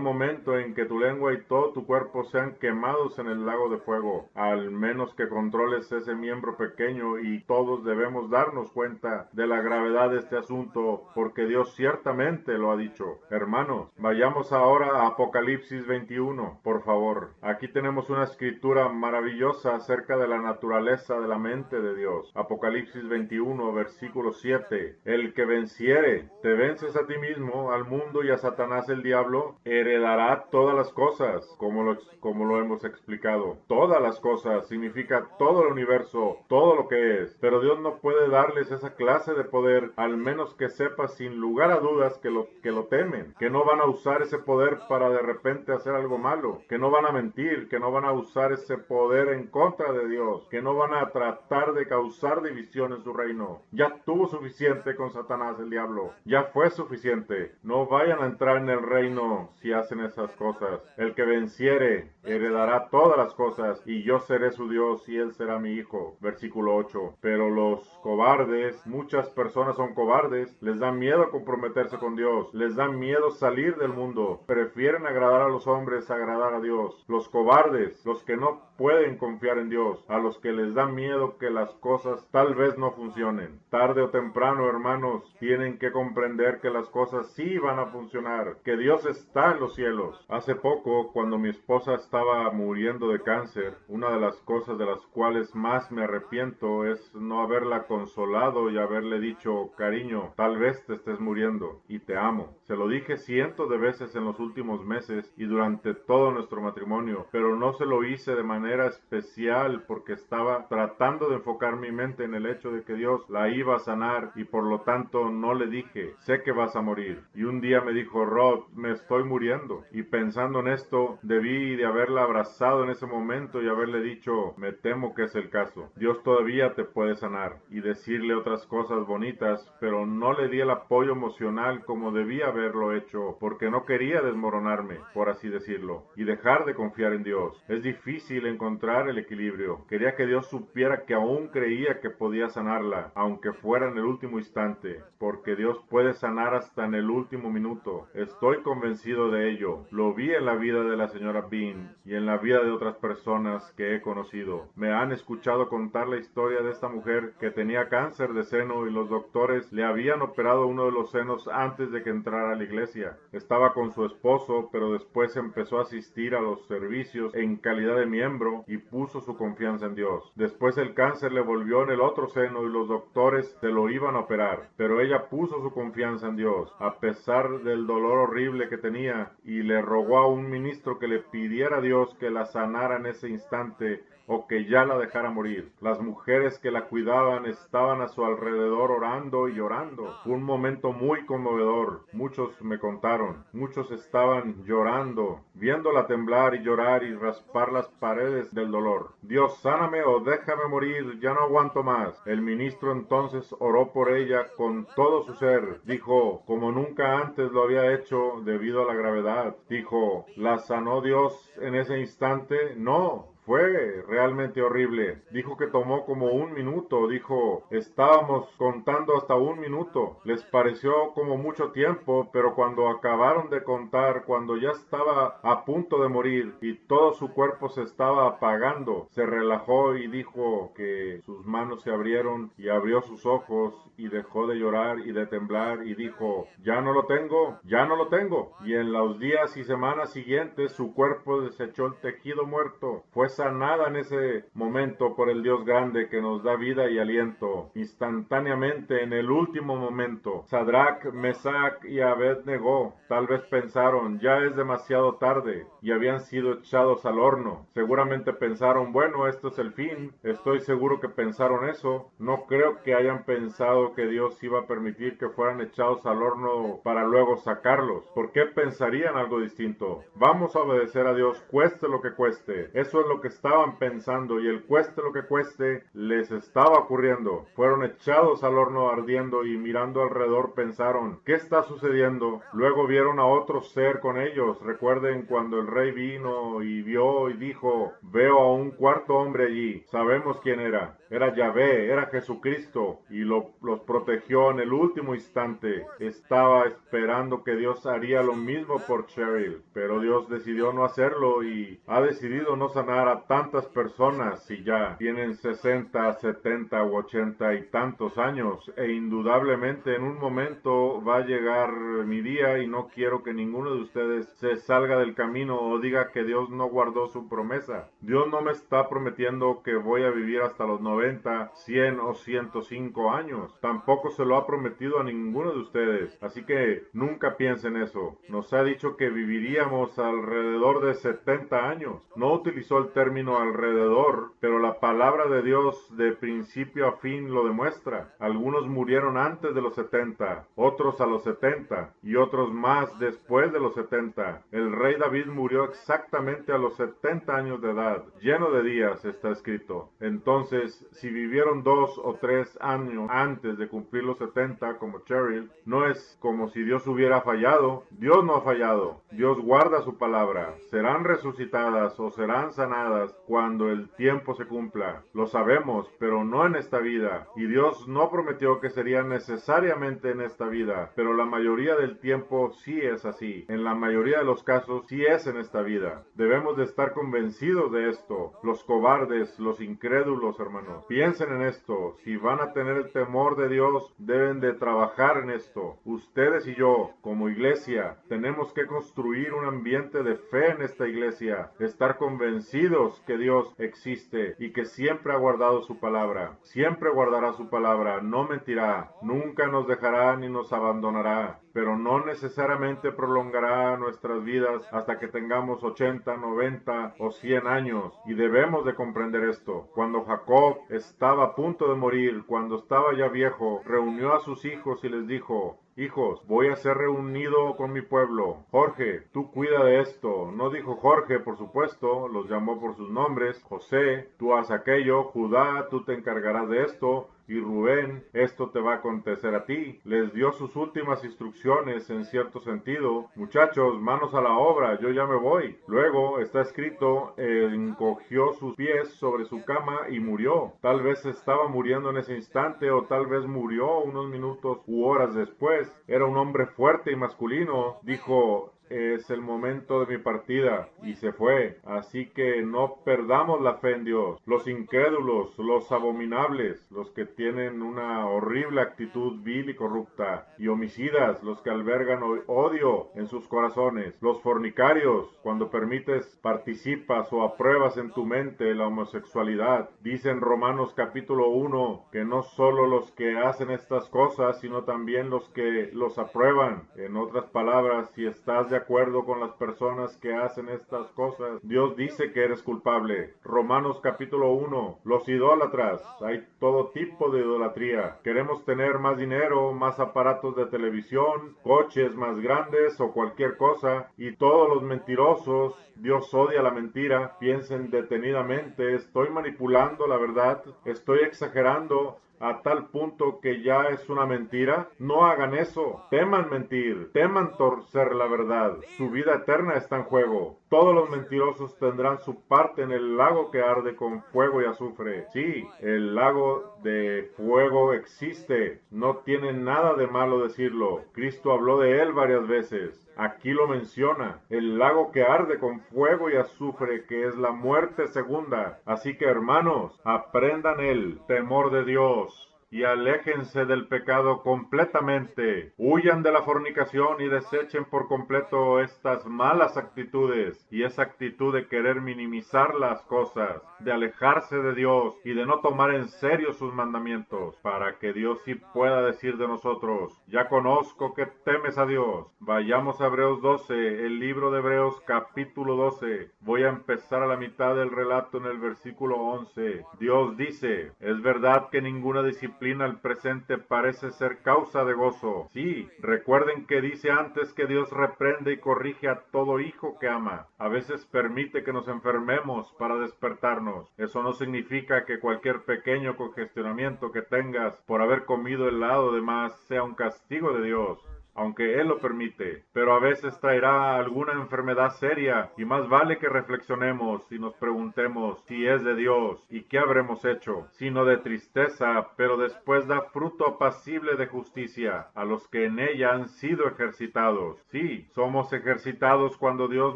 momento en que tu lengua y todo tu cuerpo sean quemados en el lago de fuego, al menos que controles ese miembro pequeño, y todos debemos darnos cuenta de la gravedad de este asunto, porque Dios ciertamente lo ha dicho. Hermanos, vayamos ahora a Apocalipsis 21, por favor. Aquí tenemos una escritura maravillosa acerca de la naturaleza de la mente de Dios. Apocalipsis 21, versículo 7. El que venciere, te vences a ti mismo, al mundo y a Satanás el diablo, heredará todas las cosas, como lo hemos explicado. Todas las cosas significa todo el universo, todo lo que es. Pero Dios no puede darles esa clase de poder, al menos que sepa sin lugar a dudas que lo temen, que no van a usar ese poder para de repente hacer algo malo, que no van a mentir, que no van a usar ese poder en contra de Dios, que no van a tratar de causar división en su reino. Ya tuvo suficiente con Satanás el diablo, ya fue suficiente. No vayan a entrar en el reino si hacen esas cosas. El que venciere heredará todas las cosas, y yo seré su Dios y él será mi hijo. Versículo 8. Pero los cobardes, muchas personas son cobardes, les da miedo comprometerse con Dios, les da miedo salir del mundo, prefieren agradar a los hombres a agradar a Dios. Los cobardes, los que no pueden confiar en Dios, a los que les da miedo que las cosas tal vez no funcionen. Tarde o temprano, hermanos, tienen que comprender que las cosas sí van a funcionar, que Dios está en los cielos. Hace poco, cuando mi esposa estaba muriendo de cáncer, una de las cosas de las cuales más me arrepiento es no haberla consolado y haberle dicho: cariño, tal vez te estés muriendo y te amo. Se lo dije cientos de veces en los últimos meses y durante todo nuestro matrimonio, pero no se lo hice de manera especial porque estaba tratando de enfocar mi mente en el hecho de que Dios la iba a sanar, y por lo tanto no le dije: sé que vas a morir. Y un día me dijo: Rod, me estoy muriendo. Y pensando en esto, debí de haberla abrazado en ese momento y haberle dicho: me temo que es el caso. Dios todavía te puede sanar, y decirle otras cosas bonitas, pero no le di el apoyo emocional como debía haberlo hecho, porque no quería desmoronarme, por así decirlo, y dejar de confiar en Dios. Es difícil encontrar el equilibrio. Quería que Dios supiera que aún creía que podía sanarla, aunque fuera en el último instante, porque Dios puede sanar hasta en el último minuto. Estoy convencido de ello. Lo vi en la vida de la señora Bean y en la vida de otras personas que he conocido. Me han escuchado contar la historia de esta mujer que tenía cáncer de seno y los doctores le habían operado uno de los senos antes de que entrara a la iglesia. Estaba con su esposo, pero después empezó a asistir a los servicios en calidad de miembro y puso su confianza en Dios. Después el cáncer le volvió en el otro seno y los doctores se lo iban a operar, pero ella puso su confianza en Dios, a pesar del dolor horrible que tenía, y le rogó a un ministro que le pidiera a Dios que la sanara en ese instante o que ya la dejara morir. Las mujeres que la cuidaban estaban a su alrededor orando y llorando. Fue un momento muy conmovedor. Muchos me contaron. Muchos estaban llorando, viéndola temblar y llorar y raspar las paredes del dolor. Dios, sáname o déjame morir, ya no aguanto más. El ministro entonces oró por ella con todo su ser. Dijo, como nunca antes lo había hecho debido a la gravedad. Dijo, ¿la sanó Dios en ese instante? No. Fue realmente horrible. Dijo que tomó como un minuto. Dijo, estábamos contando hasta un minuto. Les pareció como mucho tiempo, pero cuando acabaron de contar, cuando ya estaba a punto de morir y todo su cuerpo se estaba apagando, se relajó y dijo que sus manos se abrieron y abrió sus ojos y dejó de llorar y de temblar y dijo, ya no lo tengo, ya no lo tengo. Y en los días y semanas siguientes su cuerpo desechó el tejido muerto. Fue sanada en ese momento por el Dios grande que nos da vida y aliento. Instantáneamente, en el último momento, Sadrach, Mesach y Abednego tal vez pensaron, ya es demasiado tarde, y habían sido echados al horno. Seguramente pensaron, bueno, esto es el fin. Estoy seguro que pensaron eso. No creo que hayan pensado que Dios iba a permitir que fueran echados al horno para luego sacarlos. ¿Por qué pensarían algo distinto? Vamos a obedecer a Dios, cueste lo que cueste. Eso es lo que estaban pensando, y el cueste lo que cueste les estaba ocurriendo. Fueron echados al horno ardiendo y mirando alrededor pensaron, ¿qué está sucediendo? Luego vieron a otro ser con ellos. Recuerden cuando el rey vino y vio y dijo, veo a un cuarto hombre allí. Sabemos quién era. era Yahvé, era Jesucristo, y los protegió en el último instante. Estaba esperando que Dios haría lo mismo por Cheryl, pero Dios decidió no hacerlo y ha decidido no sanar a tantas personas si ya tienen 60, 70 u 80 y tantos años, e indudablemente en un momento va a llegar mi día y no quiero que ninguno de ustedes se salga del camino o diga que Dios no guardó su promesa. Dios no me está prometiendo que voy a vivir hasta los 90, 100 o 105 años. Tampoco se lo ha prometido a ninguno de ustedes. Así que nunca piensen eso. Nos ha dicho que viviríamos alrededor de 70 años. No utilizó el término alrededor, pero la palabra de Dios de principio a fin lo demuestra. Algunos murieron antes de los 70, otros a los 70 y otros más después de los 70. El rey David murió exactamente a los 70 años de edad, lleno de días, está escrito. Entonces, si vivieron 2 o 3 años antes de cumplir los 70, como Cheryl, no es como si Dios hubiera fallado. Dios no ha fallado. Dios guarda su palabra. Serán resucitadas o serán sanadas cuando el tiempo se cumpla. Lo sabemos, pero no en esta vida. Y Dios no prometió que sería necesariamente en esta vida, pero la mayoría del tiempo sí es así. En la mayoría de los casos sí es en esta vida. Debemos de estar convencidos de esto. Los cobardes, los incrédulos, hermanos, piensen en esto. Si van a tener el temor de Dios, deben de trabajar en esto. Ustedes y yo, como iglesia, tenemos que construir un ambiente de fe en esta iglesia, estar convencidos que Dios existe y que siempre ha guardado su palabra. Siempre guardará su palabra, no mentirá, nunca nos dejará ni nos abandonará, pero no necesariamente prolongará nuestras vidas hasta que tengamos 80, 90 o 100 años. Y debemos de comprender esto. Cuando Jacob estaba a punto de morir, cuando estaba ya viejo, reunió a sus hijos y les dijo: hijos, voy a ser reunido con mi pueblo. Jorge, tú cuida de esto. No dijo Jorge, por supuesto, los llamó por sus nombres. José, tú haz aquello. Judá, tú te encargarás de esto. Y Rubén, esto te va a acontecer a ti. Les dio sus últimas instrucciones en cierto sentido. Muchachos, manos a la obra, yo ya me voy. Luego está escrito, encogió sus pies sobre su cama y murió. Tal vez estaba muriendo en ese instante o tal vez murió unos minutos u horas después. Era un hombre fuerte y masculino. Dijo: es el momento de mi partida, y se fue. Así que no perdamos la fe en Dios. Los incrédulos, los abominables, los que tienen una horrible actitud vil y corrupta, y homicidas, los que albergan odio en sus corazones, los fornicarios, cuando permites, participas o apruebas en tu mente la homosexualidad. Dice en Romanos capítulo 1 que no solo los que hacen estas cosas, sino también los que los aprueban. En otras palabras, si estás de acuerdo con las personas que hacen estas cosas, Dios dice que eres culpable. Romanos capítulo 1. Los idólatras. Hay todo tipo de idolatría. Queremos tener más dinero, más aparatos de televisión, coches más grandes o cualquier cosa. Y todos los mentirosos, Dios odia la mentira. Piensen detenidamente: ¿estoy manipulando la verdad? ¿Estoy exagerando a tal punto que ya es una mentira? No hagan eso. Teman mentir, teman torcer la verdad. Su vida eterna está en juego. Todos los mentirosos tendrán su parte en el lago que arde con fuego y azufre. Sí, el lago de fuego existe. No tiene nada de malo decirlo. Cristo habló de él varias veces. Aquí lo menciona: el lago que arde con fuego y azufre, que es la muerte segunda. Así que, hermanos, aprendan el temor de Dios y aléjense del pecado completamente. Huyan de la fornicación y desechen por completo estas malas actitudes y esa actitud de querer minimizar las cosas, de alejarse de Dios y de no tomar en serio sus mandamientos, para que Dios sí pueda decir de nosotros: ya conozco que temes a Dios. Vayamos a Hebreos 12, el libro de Hebreos capítulo 12. Voy a empezar a la mitad del relato en el versículo 11. Dios dice: es verdad que ninguna disciplina al presente parece ser causa de gozo. Sí, recuerden que dice antes que Dios reprende y corrige a todo hijo que ama. A veces permite que nos enfermemos para despertarnos. Eso no significa que cualquier pequeño congestionamiento que tengas por haber comido helado de más sea un castigo de Dios. aunque Él lo permite, pero a veces traerá alguna enfermedad seria y más vale que reflexionemos y nos preguntemos si es de Dios y qué habremos hecho, sino de tristeza, pero después da fruto apacible de justicia a los que en ella han sido ejercitados. Sí, somos ejercitados cuando Dios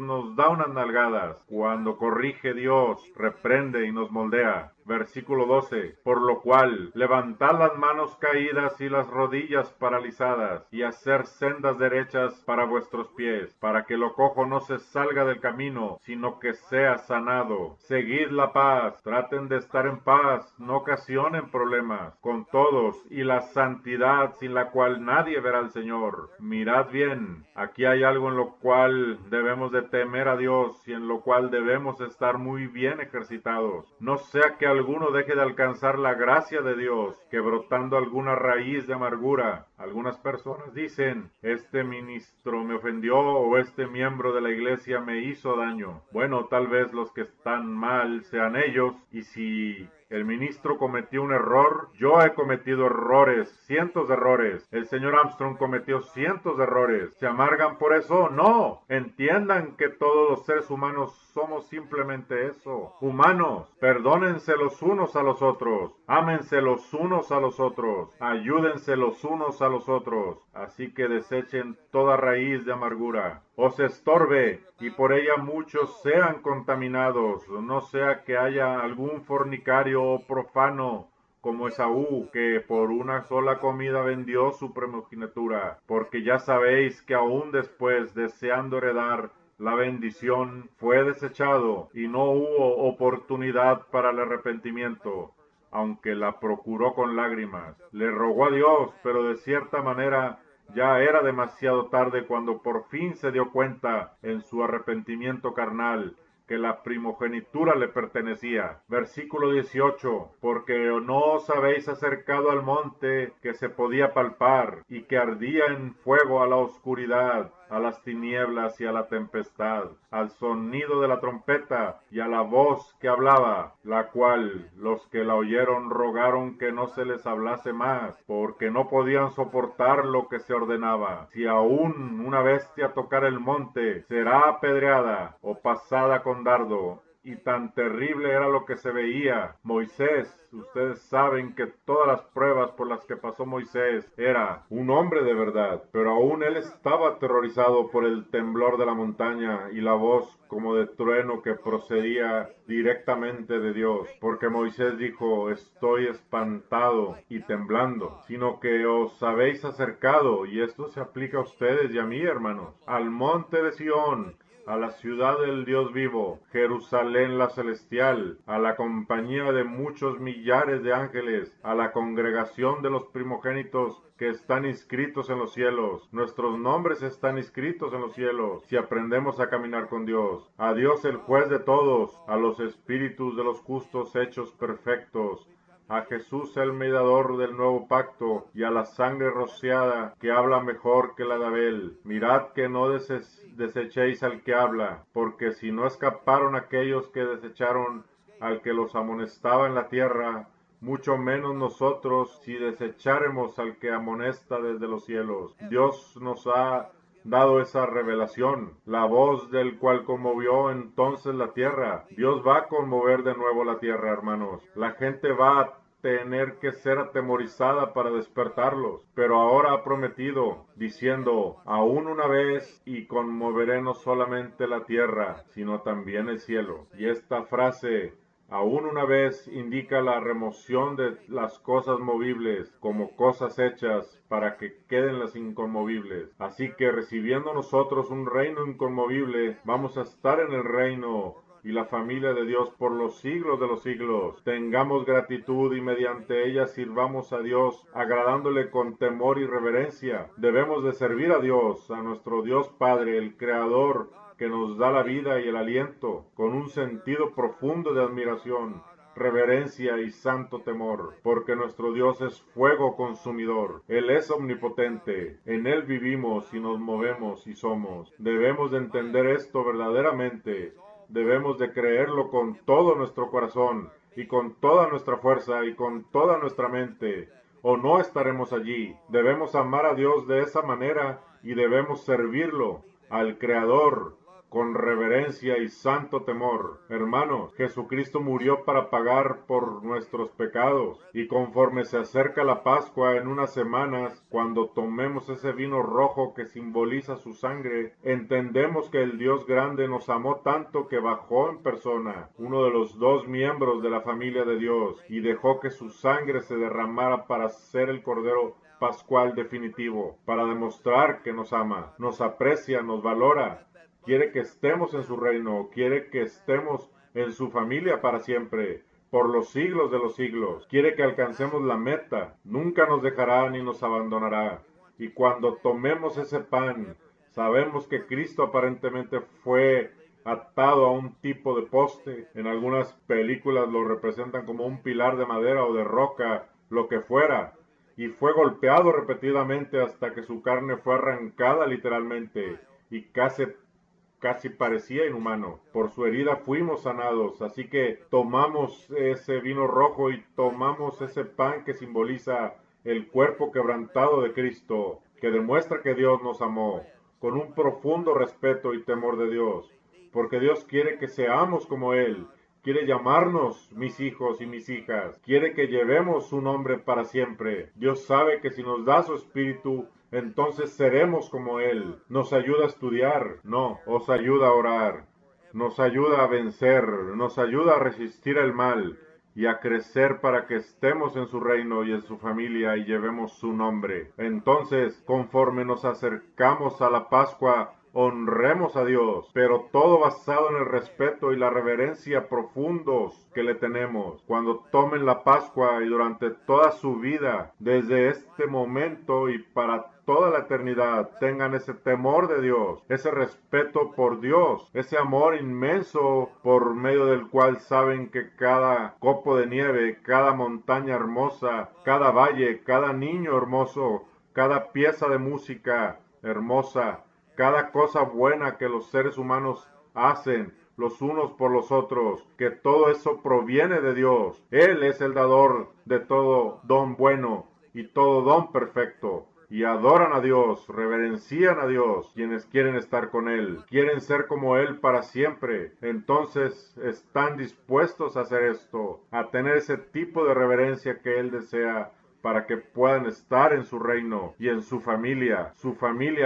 nos da unas nalgadas, cuando corrige Dios, reprende y nos moldea. Versículo 12. Por lo cual, levantad las manos caídas y las rodillas paralizadas, y hacer sendas derechas para vuestros pies, para que lo cojo no se salga del camino, sino que sea sanado. Seguid la paz, traten de estar en paz, no ocasionen problemas con todos, y la santidad sin la cual nadie verá al Señor. Mirad bien, aquí hay algo en lo cual debemos de temer a Dios y en lo cual debemos estar muy bien ejercitados. No sea que alguno deje de alcanzar la gracia de Dios, que brotando alguna raíz de amargura. Algunas personas dicen, este ministro me ofendió o este miembro de la iglesia me hizo daño. Bueno, tal vez los que están mal sean ellos, y si el ministro cometió un error, yo he cometido errores, cientos de errores. El señor Armstrong cometió cientos de errores. ¿Se amargan por eso? No. Entiendan que todos los seres humanos somos simplemente eso, humanos. Perdónense los unos a los otros, ámense los unos a los otros, ayúdense los unos a los otros. Así que desechen toda raíz de amargura, os estorbe, y por ella muchos sean contaminados, no sea que haya algún fornicario o profano como Esaú, que por una sola comida vendió su primogenitura, porque ya sabéis que aún después, deseando heredar la bendición, fue desechado, y no hubo oportunidad para el arrepentimiento, aunque la procuró con lágrimas. Le rogó a Dios, pero de cierta manera ya era demasiado tarde cuando por fin se dio cuenta en su arrepentimiento carnal que la primogenitura le pertenecía. Versículo 18. Porque no os habéis acercado al monte que se podía palpar y que ardía en fuego a la oscuridad, a las tinieblas y a la tempestad, al sonido de la trompeta y a la voz que hablaba, la cual los que la oyeron rogaron que no se les hablase más, porque no podían soportar lo que se ordenaba. Si aún una bestia tocar el monte, será apedreada o pasada con dardo. Y tan terrible era lo que se veía. Moisés, ustedes saben que todas las pruebas por las que pasó Moisés era un hombre de verdad, pero aún él estaba aterrorizado por el temblor de la montaña y la voz como de trueno que procedía directamente de Dios, porque Moisés dijo, estoy espantado y temblando, sino que os habéis acercado, y esto se aplica a ustedes y a mí, hermanos, al monte de Sión, a la ciudad del Dios vivo, Jerusalén la celestial, a la compañía de muchos millares de ángeles, a la congregación de los primogénitos que están inscritos en los cielos. Nuestros nombres están inscritos en los cielos, si aprendemos a caminar con Dios. A Dios el juez de todos, a los espíritus de los justos hechos perfectos, a Jesús el mediador del nuevo pacto, y a la sangre rociada que habla mejor que la de Abel. Mirad que no desechéis al que habla, porque si no escaparon aquellos que desecharon al que los amonestaba en la tierra, mucho menos nosotros si desecháremos al que amonesta desde los cielos. Dios nos ha dado esa revelación, la voz del cual conmovió entonces la tierra. Dios va a conmover de nuevo la tierra, hermanos. La gente va a tener que ser atemorizada para despertarlos, pero ahora ha prometido, diciendo, aún una vez y conmoveré no solamente la tierra, sino también el cielo. Y esta frase, aún una vez, indica la remoción de las cosas movibles como cosas hechas para que queden las inconmovibles. Así que recibiendo nosotros un reino inconmovible, vamos a estar en el reino y la familia de Dios por los siglos de los siglos. Tengamos gratitud y mediante ella sirvamos a Dios, agradándole con temor y reverencia. Debemos de servir a Dios, a nuestro Dios Padre, el Creador, que nos da la vida y el aliento, con un sentido profundo de admiración, reverencia y santo temor, porque nuestro Dios es fuego consumidor. Él es omnipotente, en Él vivimos y nos movemos y somos. Debemos de entender esto verdaderamente. Debemos de creerlo con todo nuestro corazón y con toda nuestra fuerza y con toda nuestra mente. o no estaremos allí. Debemos amar a Dios de esa manera y debemos servirlo, al Creador, con reverencia y santo temor. Hermanos, Jesucristo murió para pagar por nuestros pecados, y conforme se acerca la Pascua en unas semanas, cuando tomemos ese vino rojo que simboliza su sangre, entendemos que el Dios grande nos amó tanto que bajó en persona, uno de los dos miembros de la familia de Dios, y dejó que su sangre se derramara para ser el Cordero Pascual definitivo, para demostrar que nos ama, nos aprecia, nos valora. Quiere que estemos en su reino, quiere que estemos en su familia para siempre, por los siglos de los siglos. Quiere que alcancemos la meta, nunca nos dejará ni nos abandonará. Y cuando tomemos ese pan, sabemos que Cristo aparentemente fue atado a un tipo de poste. En algunas películas lo representan como un pilar de madera o de roca, lo que fuera, y fue golpeado repetidamente hasta que su carne fue arrancada literalmente y casi parecía inhumano. Por su herida fuimos sanados, así que tomamos ese vino rojo y tomamos ese pan que simboliza el cuerpo quebrantado de Cristo, que demuestra que Dios nos amó, con un profundo respeto y temor de Dios, porque Dios quiere que seamos como Él. Quiere llamarnos mis hijos y mis hijas. Quiere que llevemos su nombre para siempre. Dios sabe que si nos da su espíritu, entonces seremos como Él. Nos ayuda a estudiar, no, os ayuda a orar. Nos ayuda a vencer, nos ayuda a resistir el mal y a crecer para que estemos en su reino y en su familia y llevemos su nombre. Entonces, conforme nos acercamos a la Pascua, honremos a Dios, pero todo basado en el respeto y la reverencia profundos que le tenemos. Cuando tomen la Pascua y durante toda su vida, desde este momento y para toda la eternidad, tengan ese temor de Dios, ese respeto por Dios, ese amor inmenso por medio del cual saben que cada copo de nieve, cada montaña hermosa, cada valle, cada niño hermoso, cada pieza de música hermosa, cada cosa buena que los seres humanos hacen los unos por los otros, que todo eso proviene de Dios. Él es el dador de todo don bueno y todo don perfecto. Y adoran a Dios, reverencian a Dios, quienes quieren estar con Él, quieren ser como Él para siempre. Entonces están dispuestos a hacer esto, a tener ese tipo de reverencia que Él desea, para que puedan estar en su reino y en su familia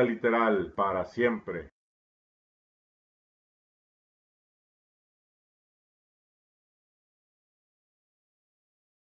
literal, para siempre.